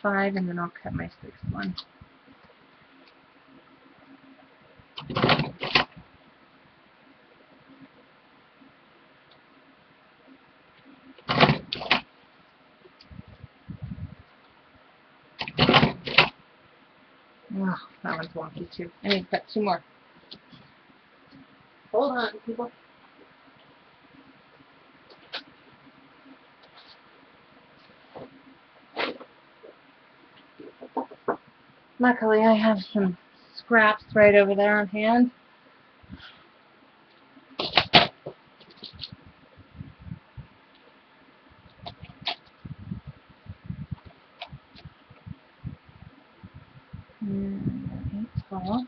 5, and then I'll cut my 6th one. Oh, that one's wonky too. I need to cut 2 more. Hold on, people. Luckily, I have some scraps right over there on hand. And 8 tall.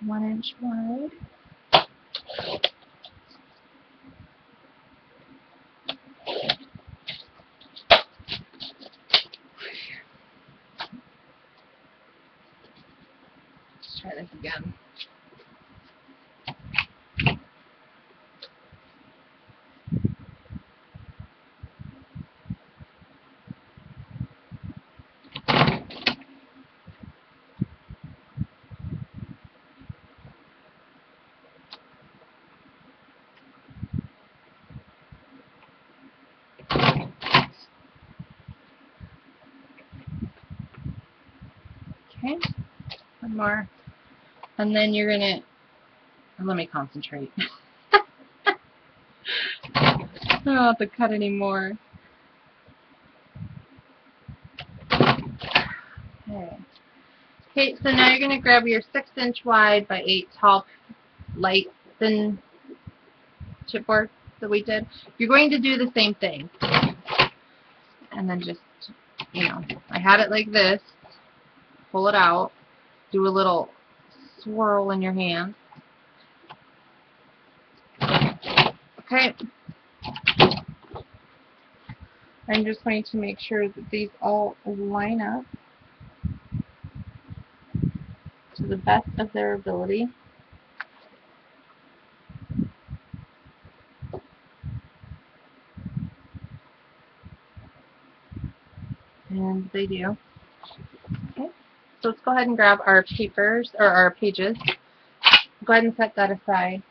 1 inch wide. Let's try this again. Okay, 1 more. And then you're gonna, let me concentrate. I don't have to cut anymore. Okay. Okay, so now you're gonna grab your 6 inch wide by 8 tall light thin chipboard that we did. You're going to do the same thing. And then just, you know, I had it like this. Pull it out. Do a little swirl in your hand. Okay. I'm just going to make sure that these all line up to the best of their ability. And they do. Okay. So let's go ahead and grab our papers, or our pages. Go ahead and set that aside.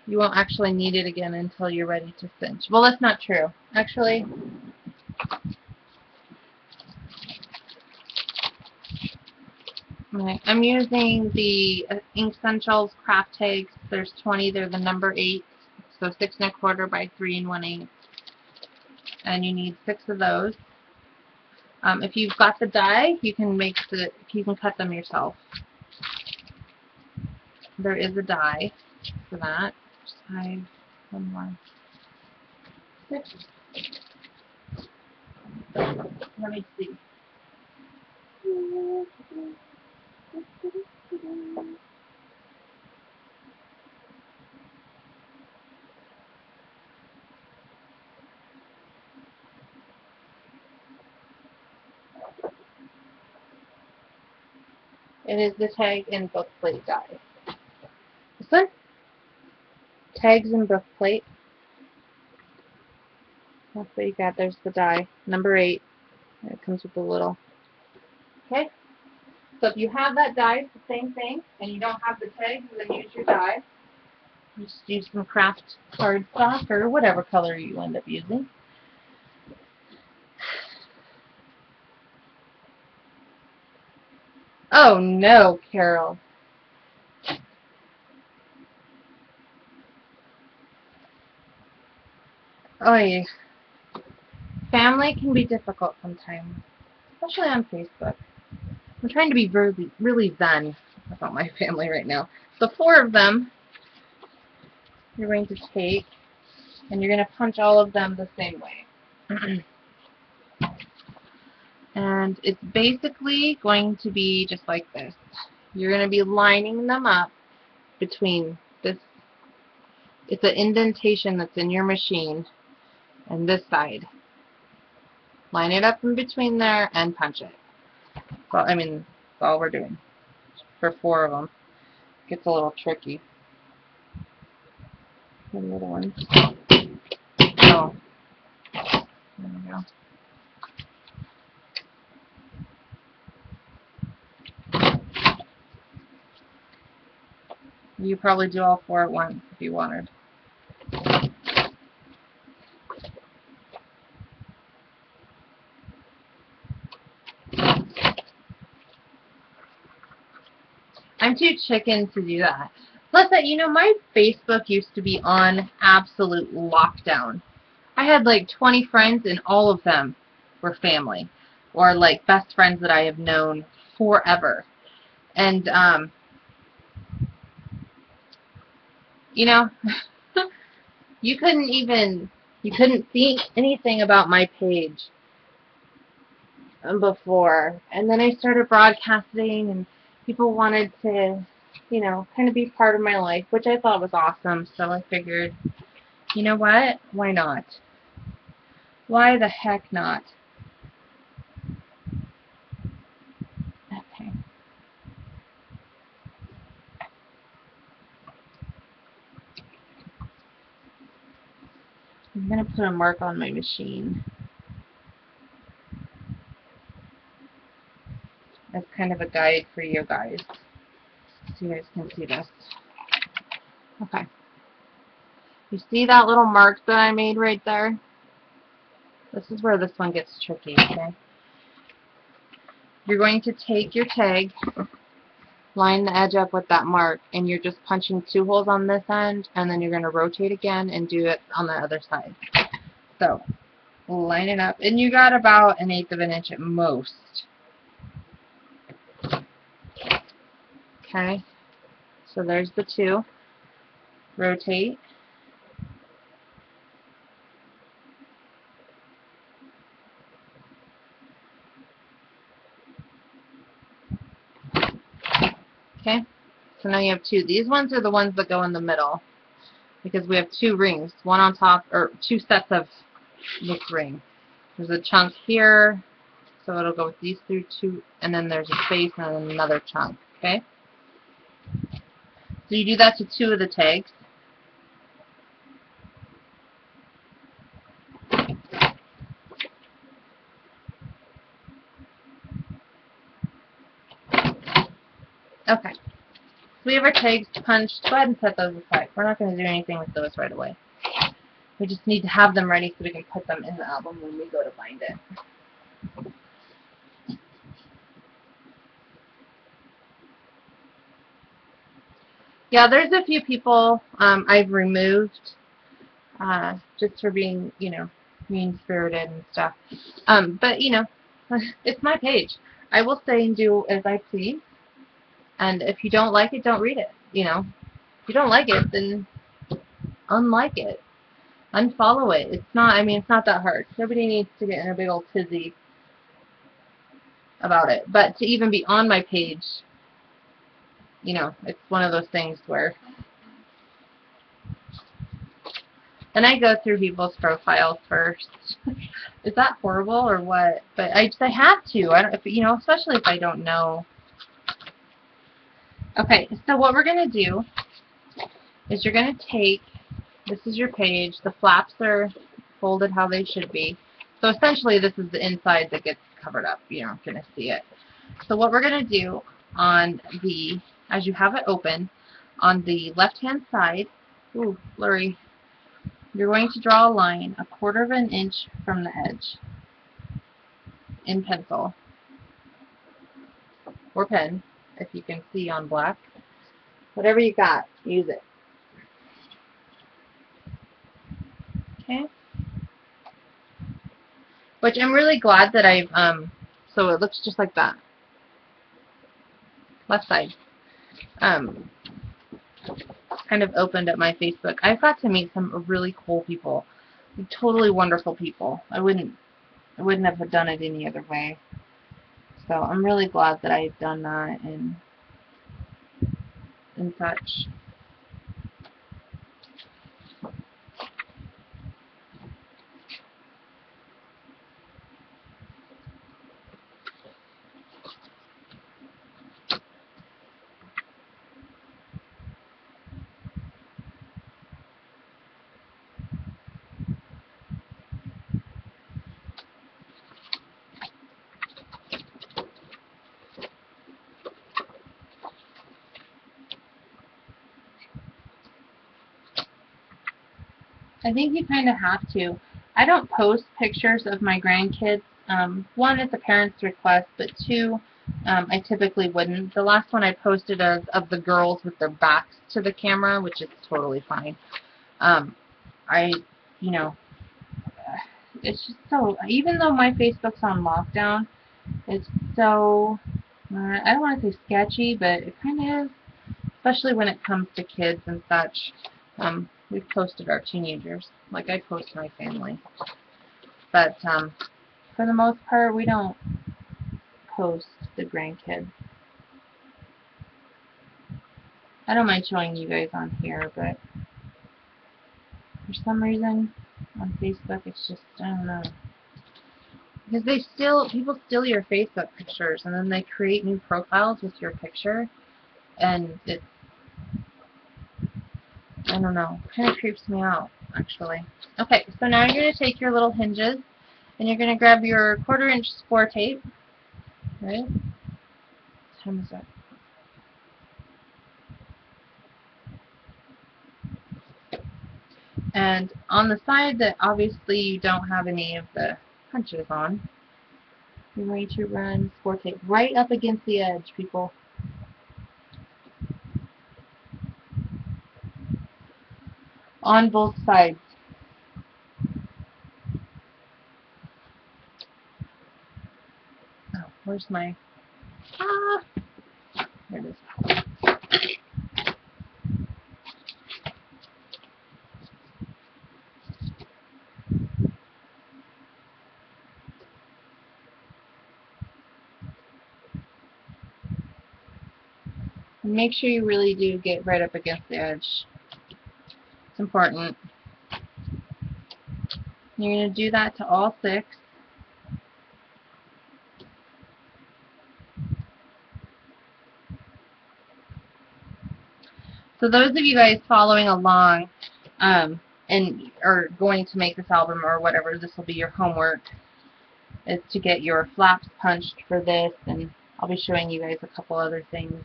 You won't actually need it again until you're ready to cinch. Well, that's not true. Actually, I'm using the Ink Essentials craft tags. There's 20. They're the number 8. So 6 1/4 by 3 1/8. And you need 6 of those. If you've got the die, you can cut them yourself. There is a die for that. 5, 1 more. 6. Let me see. It is the tag and book plate die. This one? Tags and book plate. That's what you got. There's the die. Number 8. And it comes with a little. Okay? So if you have that die, it's the same thing, and you don't have the tags, then use your die. Just use some craft cardstock or whatever color you end up using. Oh no, Carol. Oy. Family can be difficult sometimes, especially on Facebook. I'm trying to be really zen about my family right now. So 4 of them you're going to take, and you're going to punch all of them the same way. And it's basically going to be just like this. You're going to be lining them up between this. It's an indentation that's in your machine and this side. Line it up in between there and punch it. So, I mean, that's all we're doing for 4 of them. It gets a little tricky. The little ones. Oh. There we go. You probably do all 4 at once if you wanted. I'm too chicken to do that. Plus, you know, my Facebook used to be on absolute lockdown. I had like 20 friends, and all of them were family, or like best friends that I have known forever. And, you know, you couldn't see anything about my page before. And then I started broadcasting, and people wanted to, you know, kind of be part of my life, which I thought was awesome. So I figured, you know what? Why not? Why the heck not? Okay. I'm going to put a mark on my machine as kind of a guide for you guys, so you guys can see this. Okay. You see that little mark that I made right there? This is where this one gets tricky, okay? You're going to take your tag, line the edge up with that mark, and you're just punching 2 holes on this end, and then you're going to rotate again and do it on the other side. So, line it up, and you got about 1/8 of an inch at most. Okay, so there's the 2. Rotate. Okay, so now you have 2. These ones are the ones that go in the middle, because we have 2 rings, one on top, or 2 sets of this ring. There's a chunk here, so it'll go with these 2, and then there's a space and then another chunk, okay? So you do that to 2 of the tags. Okay. So we have our tags punched. Go ahead and set those aside. We're not going to do anything with those right away. We just need to have them ready so we can put them in the album when we go to bind it. Yeah, there's a few people I've removed just for being, you know, mean-spirited and stuff. But, you know, it's my page. I will say and do as I please. And if you don't like it, don't read it. You know, if you don't like it, then unlike it. Unfollow it. It's not, I mean, it's not that hard. Nobody needs to get in a big old tizzy about it. But to even be on my page, you know, it's one of those things where then I go through people's profiles first. Is that horrible or what? But I have to. I don't, if, you know, especially if I don't know. Okay, so what we're going to do is you're going to take, this is your page, the flaps are folded how they should be. So essentially this is the inside that gets covered up. You're not going to see it. So what we're going to do on the, as you have it open, on the left hand side, ooh, blurry, you're going to draw a line 1/4 of an inch from the edge in pencil or pen, if you can see on black. Whatever you got, use it. Okay. Which I'm really glad that I've, so it looks just like that. Left side. Kind of opened up my Facebook. I've got to meet some really cool people. Totally wonderful people. I wouldn't have done it any other way. So I'm really glad that I've done that and such. I think you kind of have to. I don't post pictures of my grandkids. One, it's a parent's request, but two, I typically wouldn't. The last one I posted of the girls with their backs to the camera, which is totally fine. I, you know, it's just so, even though my Facebook's on lockdown, it's so, I don't want to say sketchy, but it kind of is, especially when it comes to kids and such. We've posted our teenagers, like I post my family. But for the most part, we don't post the grandkids. I don't mind showing you guys on here, but for some reason on Facebook, it's just, I don't know. Because people steal your Facebook pictures, and then they create new profiles with your picture, and it's, I don't know, kind of creeps me out, actually. Okay, so now you're going to take your little hinges, and you're going to grab your 1/4 inch score tape, right? What time is it? And on the side that obviously you don't have any of the punches on, you're going to run score tape right up against the edge, people. On both sides. Oh, where's my... Ah! There it is. And make sure you really do get right up against the edge. It's important. You're going to do that to all 6. So those of you guys following along and are going to make this album or whatever, this will be your homework, is to get your flaps punched for this, and I'll be showing you guys a couple other things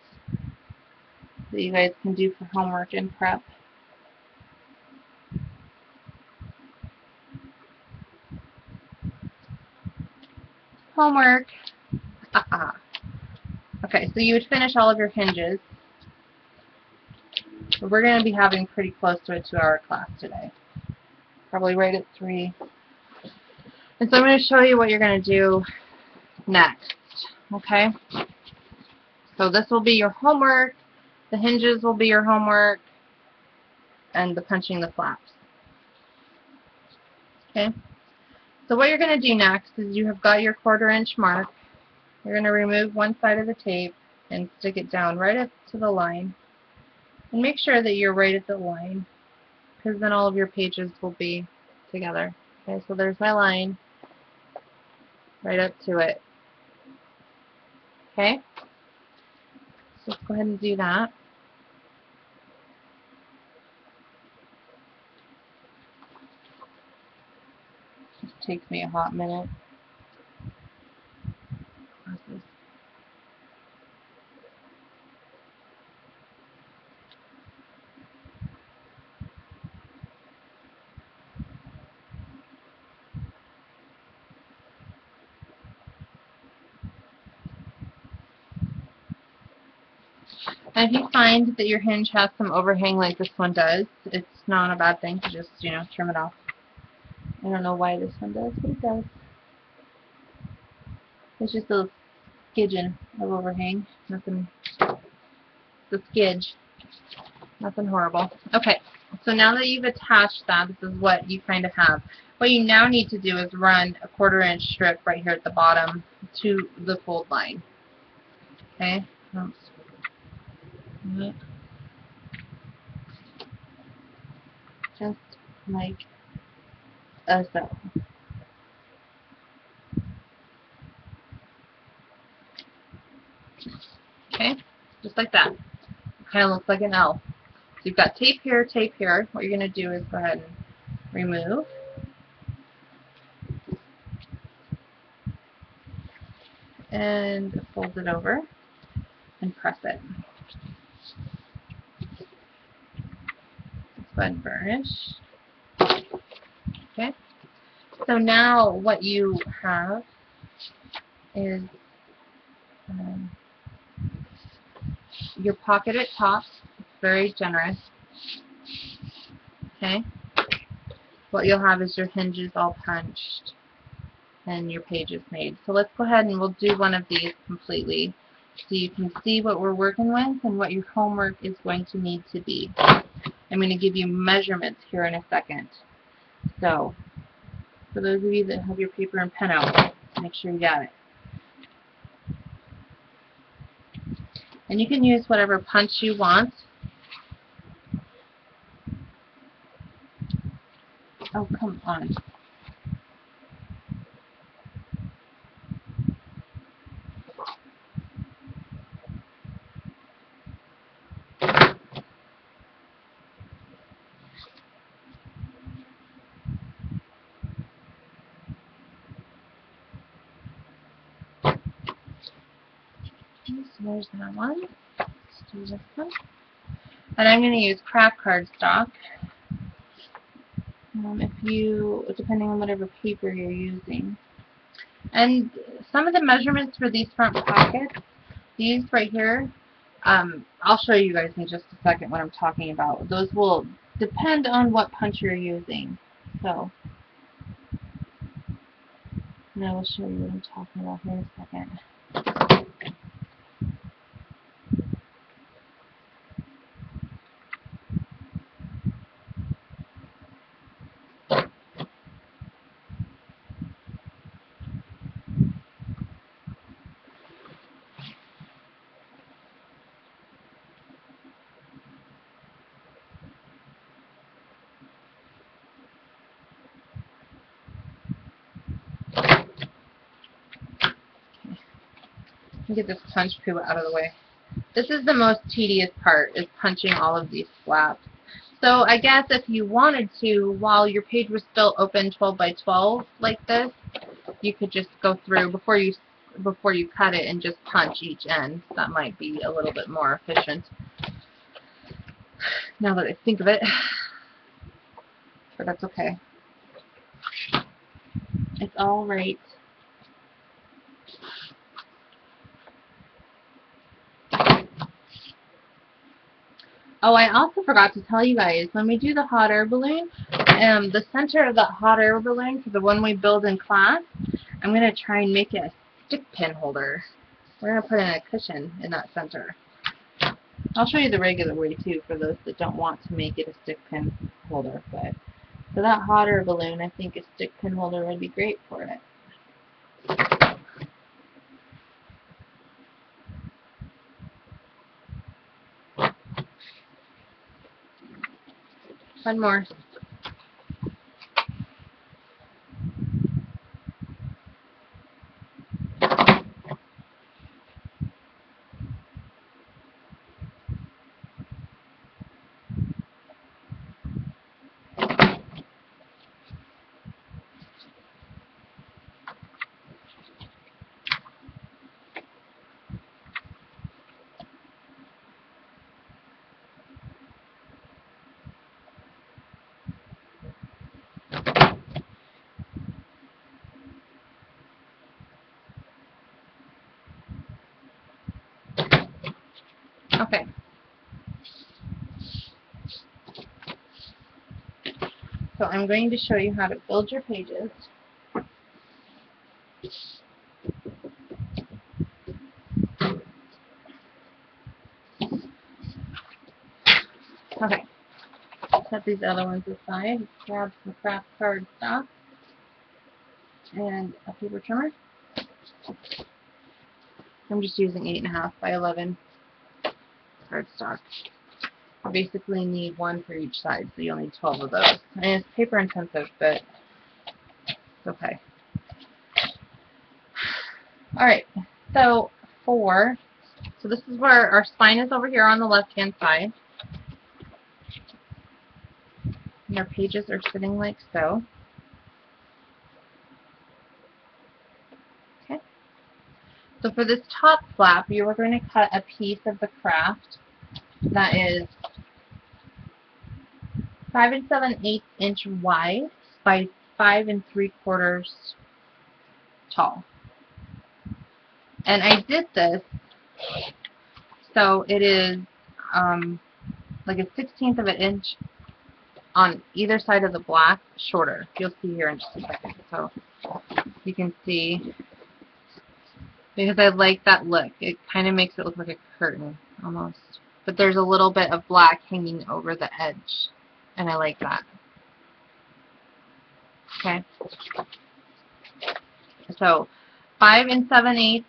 that you guys can do for homework and prep. Homework. Okay, so you would finish all of your hinges. We're going to be having pretty close to a 2-hour class today. Probably right at 3. And so I'm going to show you what you're going to do next. Okay? So this will be your homework. The hinges will be your homework. And the punching the flaps. Okay? So what you're going to do next is you have got your 1/4 inch mark. You're going to remove one side of the tape and stick it down right up to the line. And make sure that you're right at the line, because then all of your pages will be together. Okay, so there's my line right up to it. Okay? So let's go ahead and do that. Just takes me a hot minute. And if you find that your hinge has some overhang like this one does, it's not a bad thing to just, trim it off. I don't know why this one does, but it does. It's just a skidgin of overhang. Nothing, the skidge. Nothing horrible. Okay, so now that you've attached that, this is what you kind of have. What you now need to do is run a 1/4 inch strip right here at the bottom to the fold line. Okay? Just like so. Okay? Just like that. It kind of looks like an L. So you've got tape here, tape here. What you're going to do is go ahead and remove. And fold it over and press it. Let's go ahead and burnish. Okay? So now what you have is your pocket at top. It's very generous. Okay? What you'll have is your hinges all punched and your pages made. So let's go ahead and we'll do one of these completely so you can see what we're working with and what your homework is going to need to be. I'm going to give you measurements here in a second. So, for those of you that have your paper and pen out, make sure you got it. And you can use whatever punch you want. Oh, come on. So there's that one. Let's do this one. And I'm going to use craft cardstock. If you, depending on whatever paper you're using. And some of the measurements for these front pockets, these right here, I'll show you guys in just a second what I'm talking about. Those will depend on what punch you're using. So, and I will show you what I'm talking about here in a second. Get this punch poo out of the way. This is the most tedious part, is punching all of these flaps. So I guess if you wanted to, while your page was still open 12 by 12 like this, you could just go through before you cut it and just punch each end. That might be a little bit more efficient. Now that I think of it, but that's okay. It's all right. Oh, I also forgot to tell you guys, when we do the hot air balloon, the center of that hot air balloon, for the one we build in class, I'm going to try and make it a stick pin holder. We're going to put in a cushion in that center. I'll show you the regular way too, for those that don't want to make it a stick pin holder. But for that hot air balloon, I think a stick pin holder would be great for it. One more. Okay. So I'm going to show you how to build your pages. Okay. Set these other ones aside. Grab some craft cardstock and a paper trimmer. I'm just using 8.5 by 11 cardstock. You basically need one for each side, so you'll need 12 of those. And it's paper intensive, but it's okay. Alright, so this is where our spine is over here on the left-hand side. And our pages are sitting like so. Okay. So for this top flap, you are going to cut a piece of the craft that is 5 7/8 inch wide by 5 3/4 tall. And I did this so it is like a 1/16 of an inch on either side of the black shorter. You'll see here in just a second. So you can see, because I like that look. It kind of makes it look like a curtain almost. But there's a little bit of black hanging over the edge, and I like that. Okay. So 5 7/8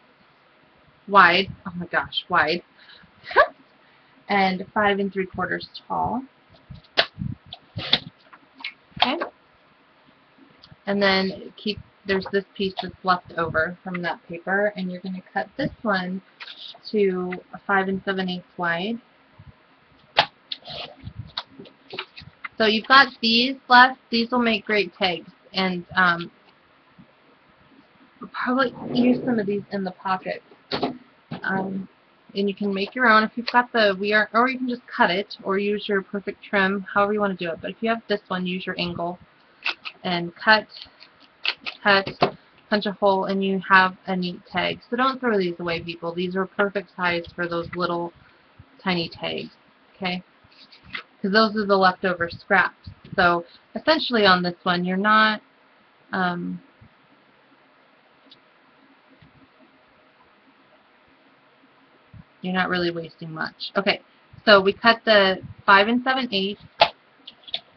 wide. Oh my gosh, wide. And 5 3/4 tall. Okay. And then there's this piece that's left over from that paper, and you're going to cut this one to 5 7/8 wide. So you've got these left. These will make great tags, and we'll probably use some of these in the pocket. And you can make your own if you've got the or you can just cut it or use your perfect trim, however you want to do it. But if you have this one, use your angle and cut, punch a hole, and you have a neat tag. So don't throw these away, people. These are perfect size for those little tiny tags, okay? Because those are the leftover scraps. So essentially on this one, you're not really wasting much. Okay, so we cut the 5 7/8.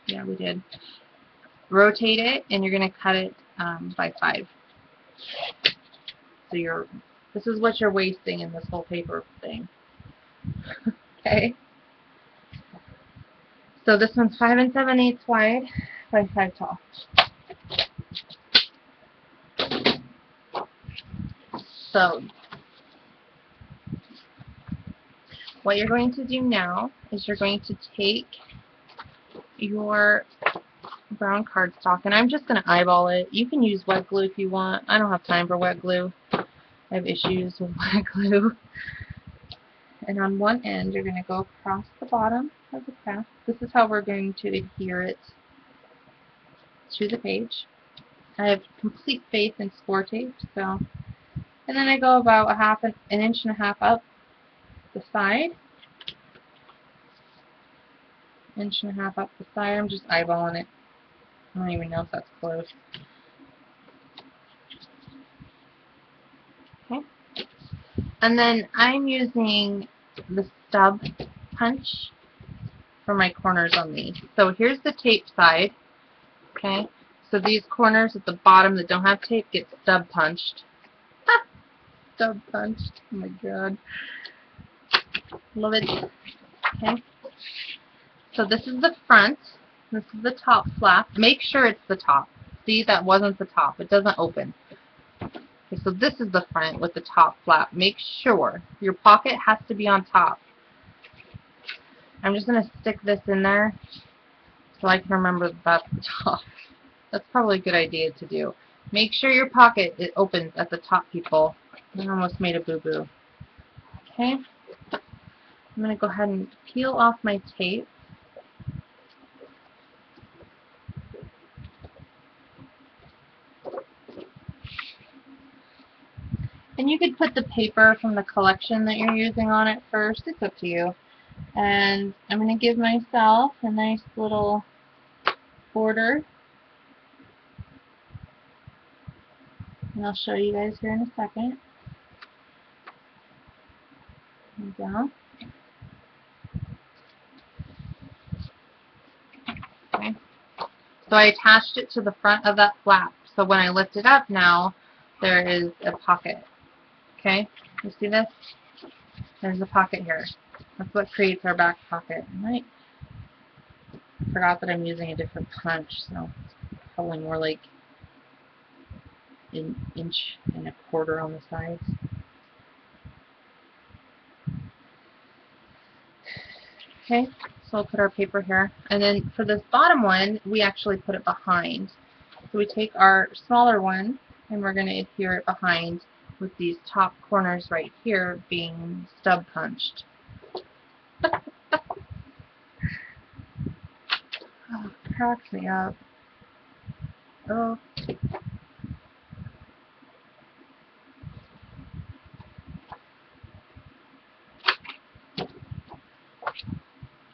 Yeah, we did. Rotate it, and you're going to cut it by 5. So this is what you're wasting in this whole paper thing. Okay. So this one's 5 7/8 wide by 5 tall. So what you're going to do now is you're going to take your brown cardstock, and I'm just going to eyeball it. You can use wet glue if you want. I don't have time for wet glue. I have issues with wet glue. And on one end, you're going to go across the bottom of the craft. This is how we're going to adhere it to the page. I have complete faith in score tape, so. And then I go about an inch and a half up the side. Inch and a half up the side. I'm just eyeballing it. I don't even know if that's close. Okay. And then I'm using the stub punch for my corners on these. So here's the tape side. Okay. So these corners at the bottom that don't have tape get stub punched. Ah! Stub punched. Oh my god. Love it. Okay. So this is the front. This is the top flap. Make sure it's the top. See, that wasn't the top. It doesn't open. Okay, so this is the front with the top flap. Make sure your pocket has to be on top. I'm just going to stick this in there so I can remember that that's the top. That's probably a good idea to do. Make sure your pocket, it opens at the top, people. I almost made a boo-boo. Okay. I'm going to go ahead and peel off my tape. And you could put the paper from the collection that you're using on it first. It's up to you. And I'm going to give myself a nice little border. And I'll show you guys here in a second. There we go. Okay. So I attached it to the front of that flap. So when I lift it up now, there is a pocket. Okay? You see this? There's a pocket here. That's what creates our back pocket. I forgot that I'm using a different punch, so it's probably more like an inch and a quarter on the sides. Okay, so we'll put our paper here. And then for this bottom one, we actually put it behind. So we take our smaller one, and we're going to adhere it behind with these top corners right here being stub punched. Oh, cracks me up. Oh.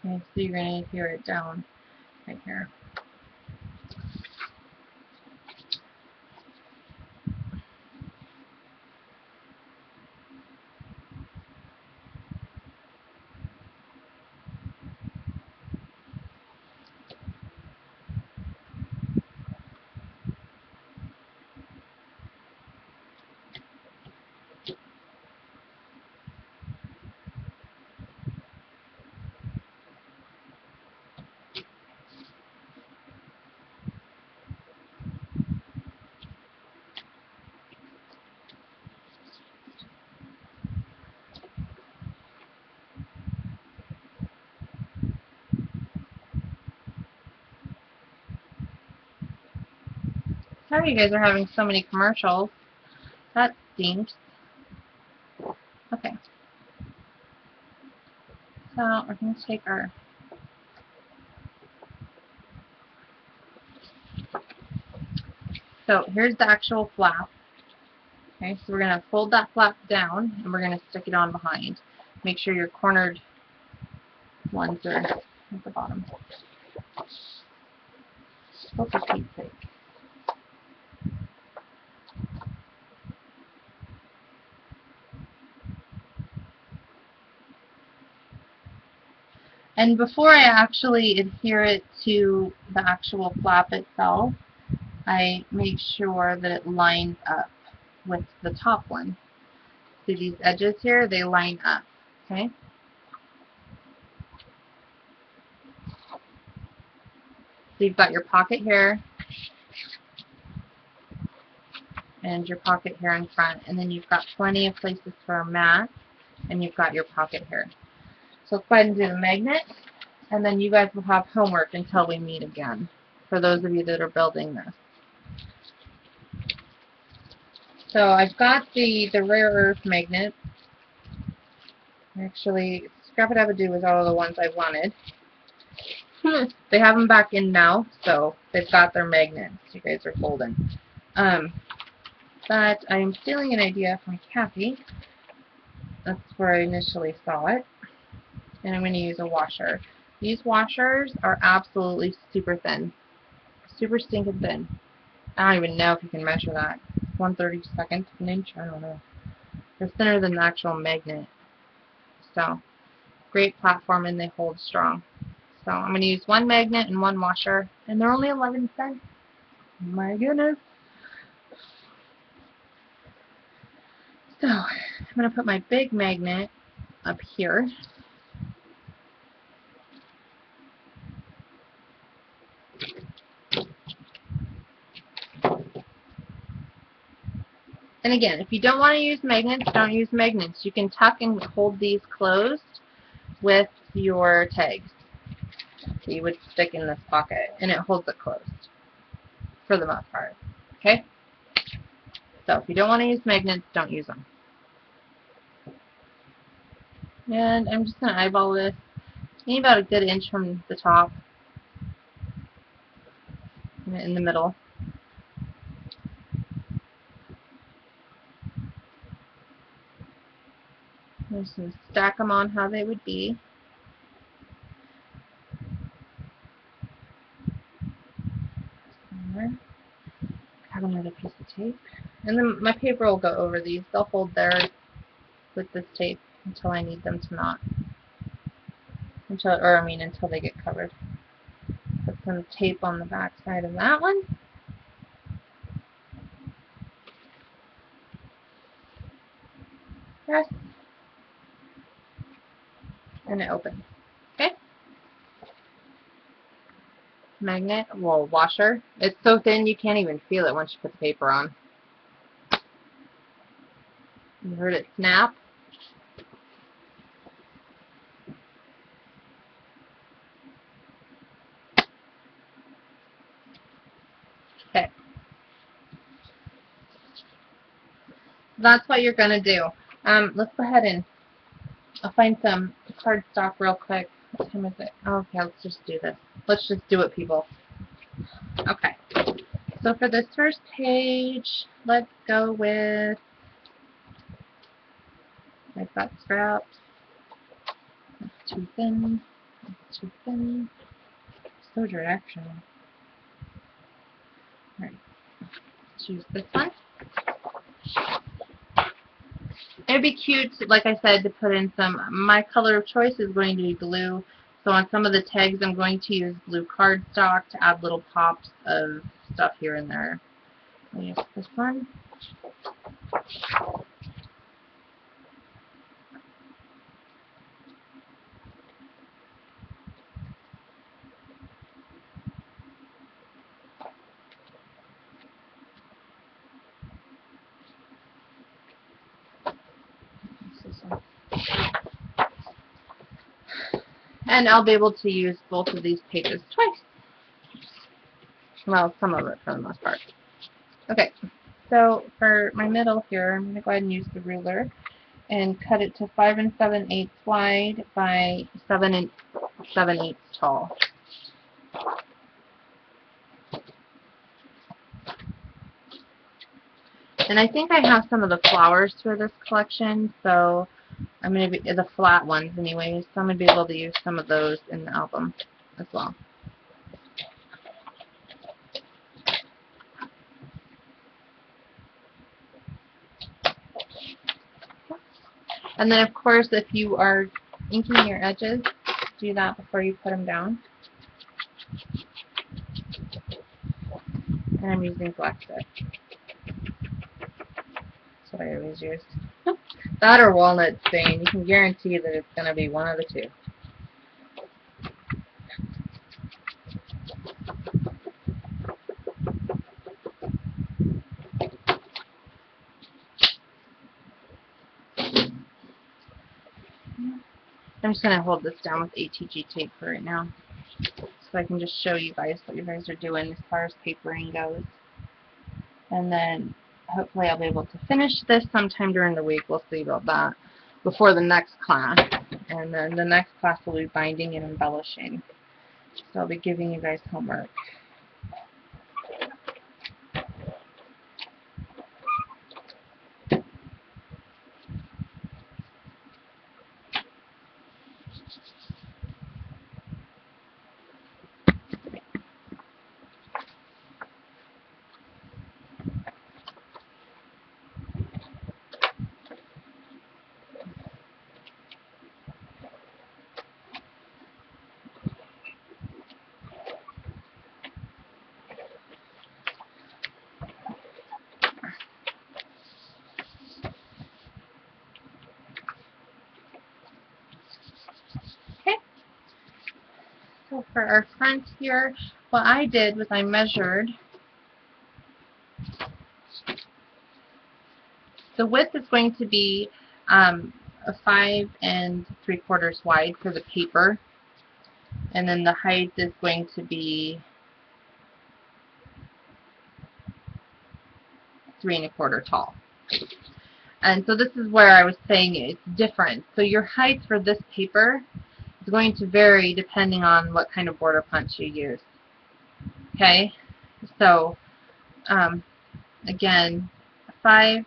Okay, so you're going to adhere it down right here. Sorry you guys are having so many commercials. That stinks. Okay. So we're going to take our... So here's the actual flap. Okay, so we're going to fold that flap down and we're going to stick it on behind. Make sure your cornered ones are at the bottom. Oh, for Pete's sake. And before I actually adhere it to the actual flap itself, I make sure that it lines up with the top one. See these edges here? They line up. Okay? So you've got your pocket here and your pocket here in front, and then you've got plenty of places for a mat, and you've got your pocket here. So let's go ahead and do the magnet, and then you guys will have homework until we meet again, for those of you that are building this. So I've got the rare earth magnet. Actually, Scrap It Abadoo was all of the ones I wanted. They have them back in now, so they've got their magnets. You guys are golden. But I am stealing an idea from Kathy. That's where I initially saw it. And I'm going to use a washer. These washers are absolutely super thin. Super stinking thin. I don't even know if you can measure that. 1/32 of an inch? I don't know. They're thinner than the actual magnet. So, great platform and they hold strong. So, I'm going to use one magnet and one washer. And they're only 11 cents. My goodness. So, I'm going to put my big magnet up here. And again, if you don't want to use magnets, don't use magnets. You can tuck and hold these closed with your tags. So you would stick in this pocket, and it holds it closed for the most part. Okay? So if you don't want to use magnets, don't use them. And I'm just going to eyeball this. Maybe about a good inch from the top, in the middle. I'm just going to stack them on how they would be. Have another piece of tape. And then my paper will go over these. They'll hold there with this tape until I need them to not. Until they get covered. Put some tape on the back side of that one. Press. And it opens. Okay? Magnet, well, washer. It's so thin you can't even feel it once you put the paper on. You heard it snap? Okay. That's what you're going to do. Let's go ahead and I'll find some cardstock real quick. What time is it? Okay, let's just do this. Let's just do it, people. Okay. So for this first page, let's go with, I've got scraps. That's too thin. That's too thin. So dry, actually. Alright, let's use this one. It'd be cute, like I said, to put in some, my color of choice is going to be blue. So on some of the tags, I'm going to use blue cardstock to add little pops of stuff here and there. I'll use this one. And I'll be able to use both of these pages twice. Well, some of it for the most part. Okay, so for my middle here, I'm going to go ahead and use the ruler and cut it to 5 7/8 wide by 7 7/8 tall. And I think I have some of the flowers for this collection, so I'm going to be, the flat ones anyways, so I'm going to be able to use some of those in the album as well. And then of course, if you are inking your edges, do that before you put them down. And I'm using black stick. That's what I always use. That or walnut stain. You can guarantee that it's going to be one of the two. I'm just going to hold this down with ATG tape for right now, so I can just show you guys what you guys are doing as far as papering goes. And then hopefully I'll be able to finish this sometime during the week. We'll see about that before the next class. And then the next class will be binding and embellishing. So I'll be giving you guys homework. Okay. So for our front here, what I did was I measured. The width is going to be a 5 3/4 wide for the paper, and then the height is going to be 3 1/4 tall. And so this is where I was saying it's different. So your height for this paper is going to vary depending on what kind of border punch you use. Okay, so again, 5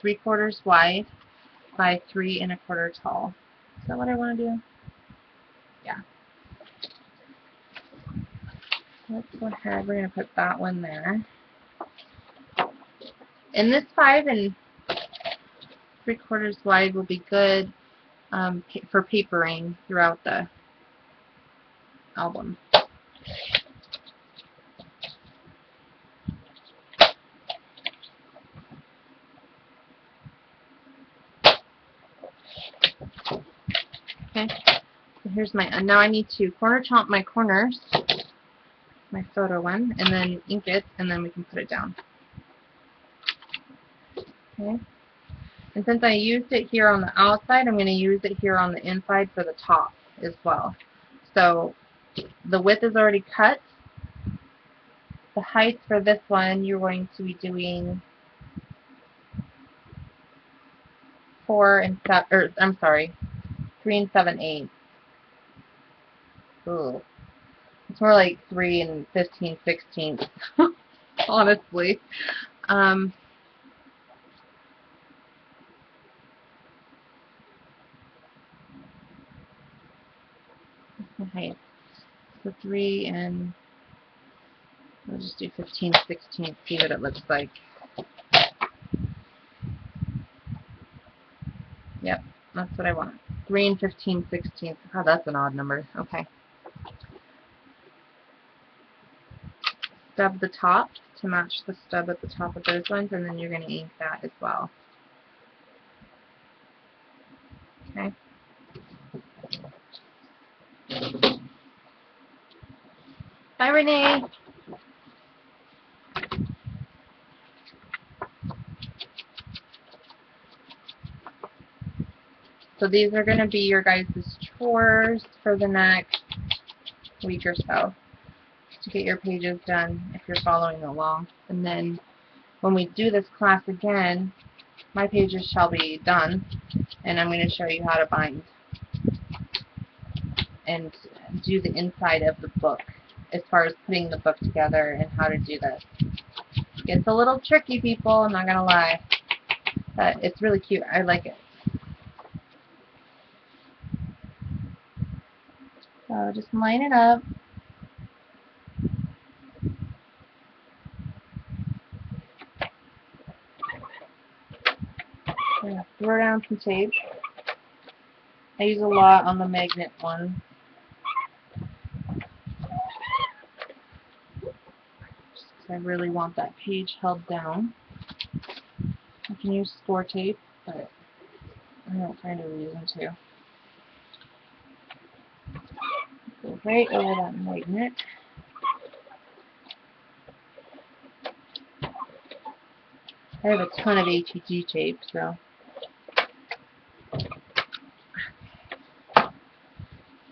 3/4 wide by 3 1/4 tall. Is that what I want to do? Yeah. Let's go ahead. We're going to put that one there. And this 5 3/4 wide will be good for papering throughout the album. Okay, so here's my, now I need to corner chomp my corners, my photo one, and then ink it, and then we can put it down. Okay, and since I used it here on the outside, I'm going to use it here on the inside for the top as well. So the width is already cut. The height for this one, you're going to be doing 3 7/8. Ooh, it's more like 3 15/16. honestly. Okay, so 3 and we'll just do 15, 16, see what it looks like. Yep, that's what I want. 3 and 15, 16. Oh, that's an odd number. Okay. Stub the top to match the stub at the top of those ones, and then you're going to ink that as well. Okay. Bye, Renee. So these are going to be your guys' chores for the next week or so to get your pages done if you're following along. And then when we do this class again, my pages shall be done, and I'm going to show you how to bind and do the inside of the book as far as putting the book together and how to do this. It gets a little tricky, people, I'm not going to lie, but it's really cute. I like it. So just line it up. I'm going to throw down some tape. I use a lot on the magnet one. Just 'cause I really want that page held down. I can use score tape, but I don't find a reason to. Go right over that magnet. I have a ton of HEG tape, so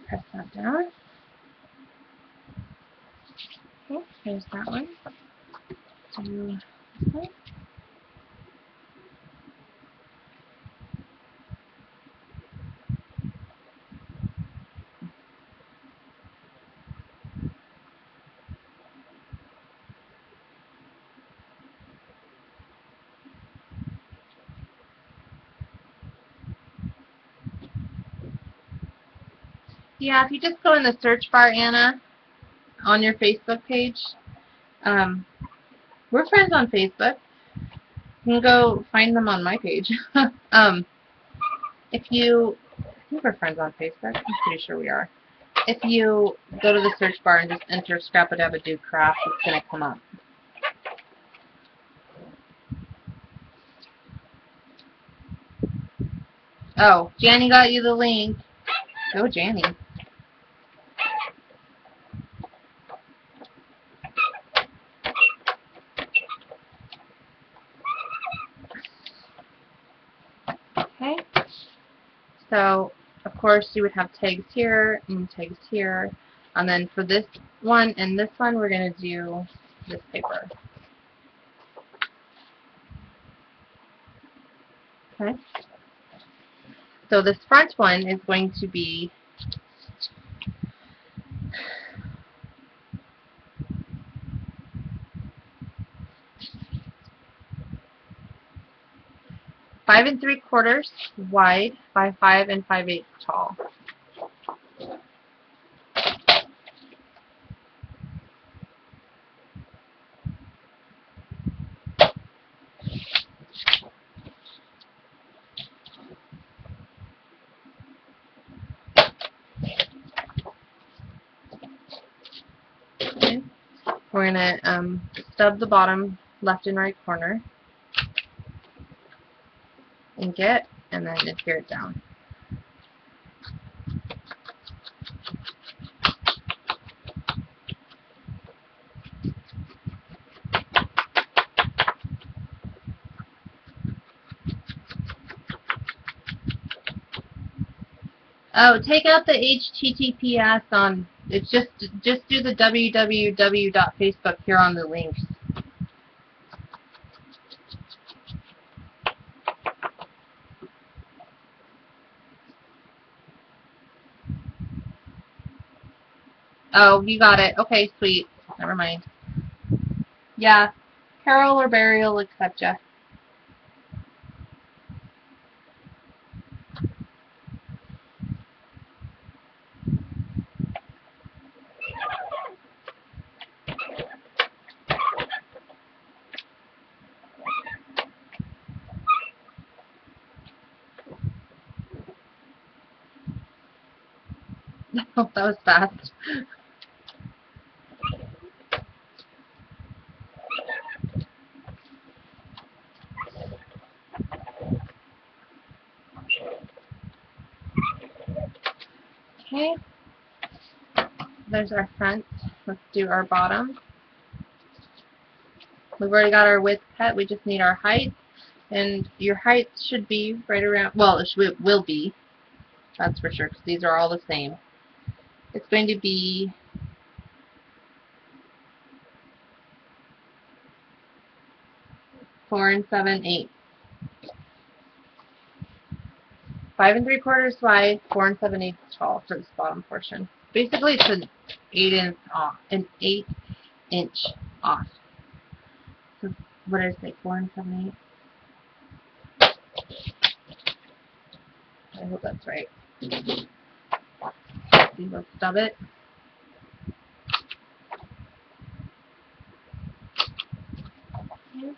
press that down. Okay, there's that one. Do this one. Yeah, if you just go in the search bar, Anna, on your Facebook page, we're friends on Facebook. You can go find them on my page. If you, I think we're friends on Facebook. I'm pretty sure we are. If you go to the search bar and just enter Scrap-a-Dab-a-Doo Craft, it's going to come up. Oh, Janny got you the link. Go, Janny. Okay. So, of course, you would have tags here and tags here. And then for this one and this one, we're going to do this paper. Okay. So this front one is going to be five and 3/4 wide by 5 5/8 tall. Okay. We're going to stub the bottom left and right corner, ink it, and then adhere it down. Oh, take out the HTTPS on, it's just do the www.facebook here on the links. Oh, you got it. Okay, sweet. Never mind. Yeah. Carol or Barry will accept you. Oh, that was fast. Okay, there's our front. Let's do our bottom. We've already got our width cut. We just need our height. And your height should be right around, well, it will be, that's for sure, because these are all the same. It's going to be 4 7/8. 5 3/4 wide, 4 7/8 tall for this bottom portion. Basically, it's an 8-inch off. So what did I say? 4 7/8. I hope that's right. Let's stub it. Okay.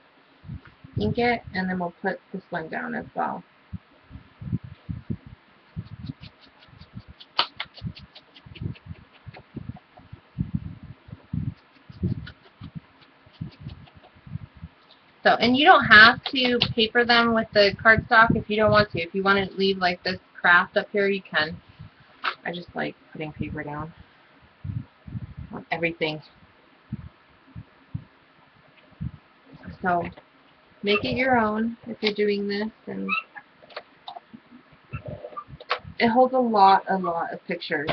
Ink it, and then we'll put this one down as well. So, and you don't have to paper them with the cardstock if you don't want to. If you want to leave like this craft up here, you can. I just like putting paper down on everything. So, make it your own if you're doing this, and it holds a lot of pictures.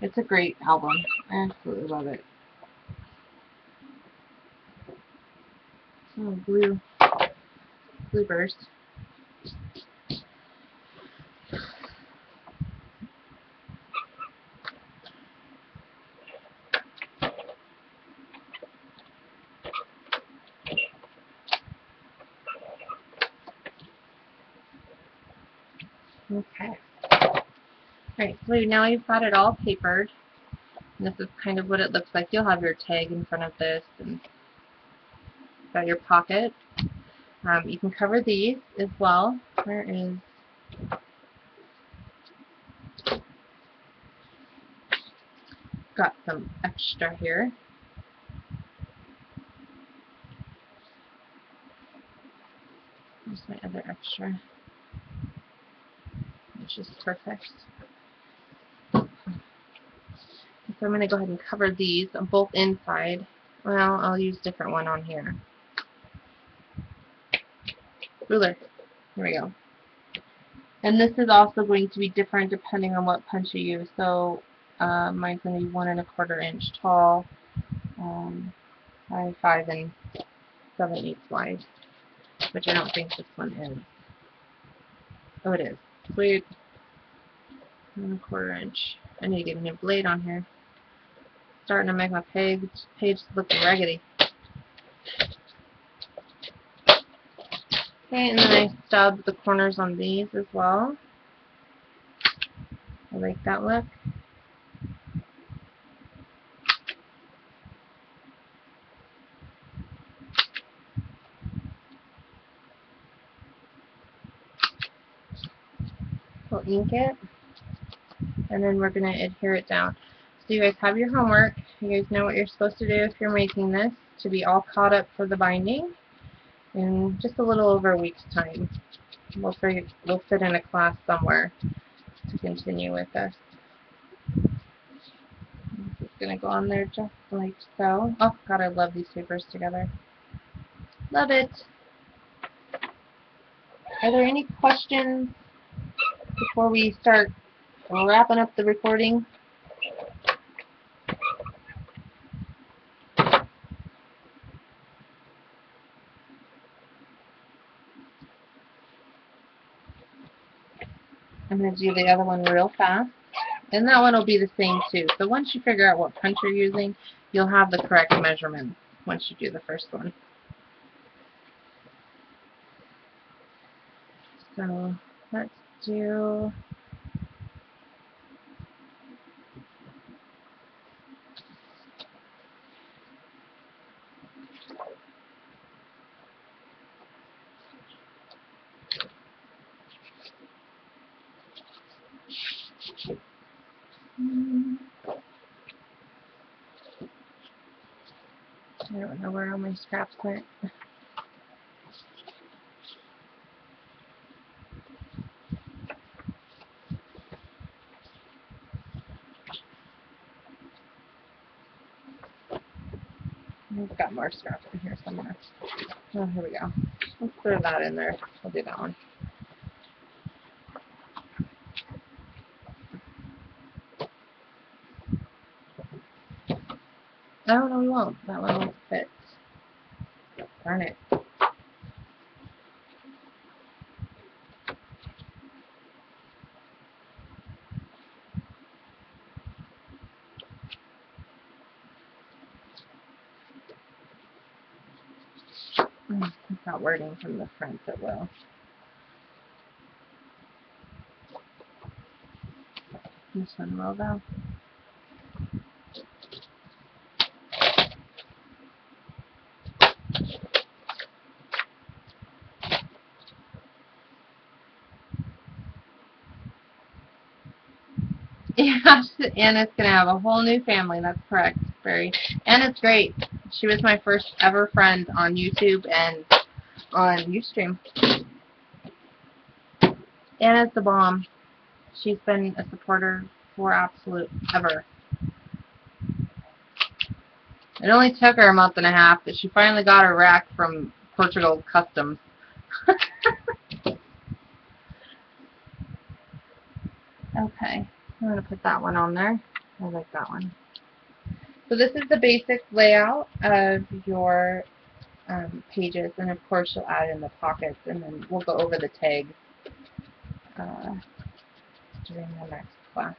It's a great album. I absolutely love it. Oh, blue burst. Okay. Alright, so now you've got it all papered. And this is kind of what it looks like. You'll have your tag in front of this, and got your pocket. You can cover these as well. Where is... Got some extra here. There's my other extra, which is perfect. So I'm going to go ahead and cover these on both inside. Well, I'll use a different one on here. Ruler. Here we go. And this is also going to be different depending on what punch you use. So mine's going to be 1 1/4 inch tall, 5 7/8 wide, which I don't think this one is. Oh, it is. Sweet. 1 1/4 inch. I need to get a new blade on here. Starting to make my page look raggedy. Okay, and then I stub the corners on these as well. I like that look. We'll ink it, and then we're going to adhere it down. So you guys have your homework. You guys know what you're supposed to do if you're making this to be all caught up for the binding in just a little over a week's time. We'll fit in a class somewhere to continue with this. This is going to go on there just like so. Oh God, I love these papers together. Love it. Are there any questions before we start wrapping up the recording? I'm going to do the other one real fast. And that one will be the same too. So once you figure out what punch you're using, you'll have the correct measurements once you do the first one. So let's do I don't know where all my scraps went. I've got more scraps in here somewhere. Oh, here we go. Let's throw that in there. We'll do that one. Oh, no, we won't. That one won't fit. Darn it. It's not wording from the front, it will. This one will, though. Yeah, Anna's going to have a whole new family. That's correct, Barry. Anna's great. She was my first ever friend on YouTube and on Ustream. Anna's the bomb. She's been a supporter for absolute ever. It only took her a month and a half, but she finally got her rack from Portugal Customs. Okay, I'm going to put that one on there. I like that one. So this is the basic layout of your pages, and of course you'll add in the pockets, and then we'll go over the tags during the next class.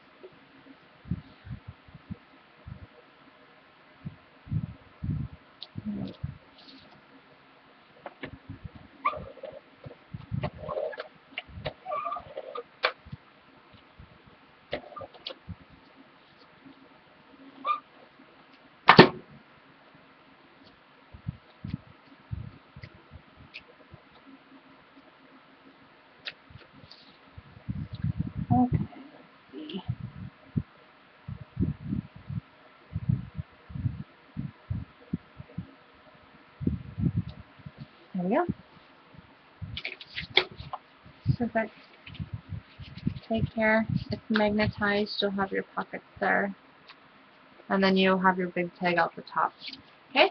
Okay, let's see. There we go. Perfect. Take care. It's magnetized. You'll have your pockets there. And then you'll have your big tag out the top. Okay?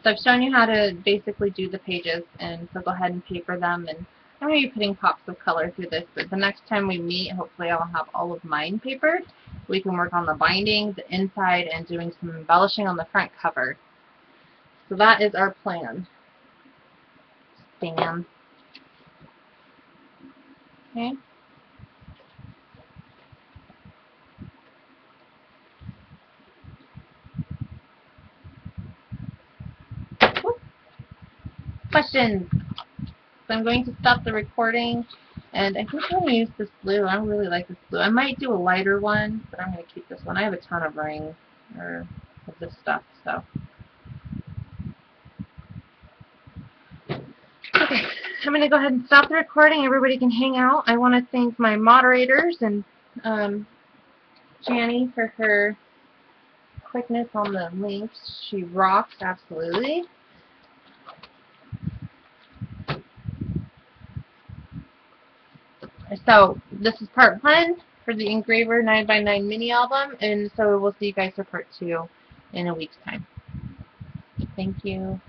So I've shown you how to basically do the pages, and so go ahead and paper them. And I'm going to be putting pops of color through this, but the next time we meet, hopefully I'll have all of mine papered. We can work on the binding, the inside, and doing some embellishing on the front cover. So that is our plan. Bam. Okay. Questions? So I'm going to stop the recording, and I think I'm going to use this blue. I really like this blue. I might do a lighter one, but I'm going to keep this one. I have a ton of rings or of this stuff, so. Okay, I'm going to go ahead and stop the recording. Everybody can hang out. I want to thank my moderators and Janny for her quickness on the links. She rocks, absolutely. So this is part 1 for the Engraver 9x9 mini album, and so we'll see you guys for part 2 in a week's time. Thank you.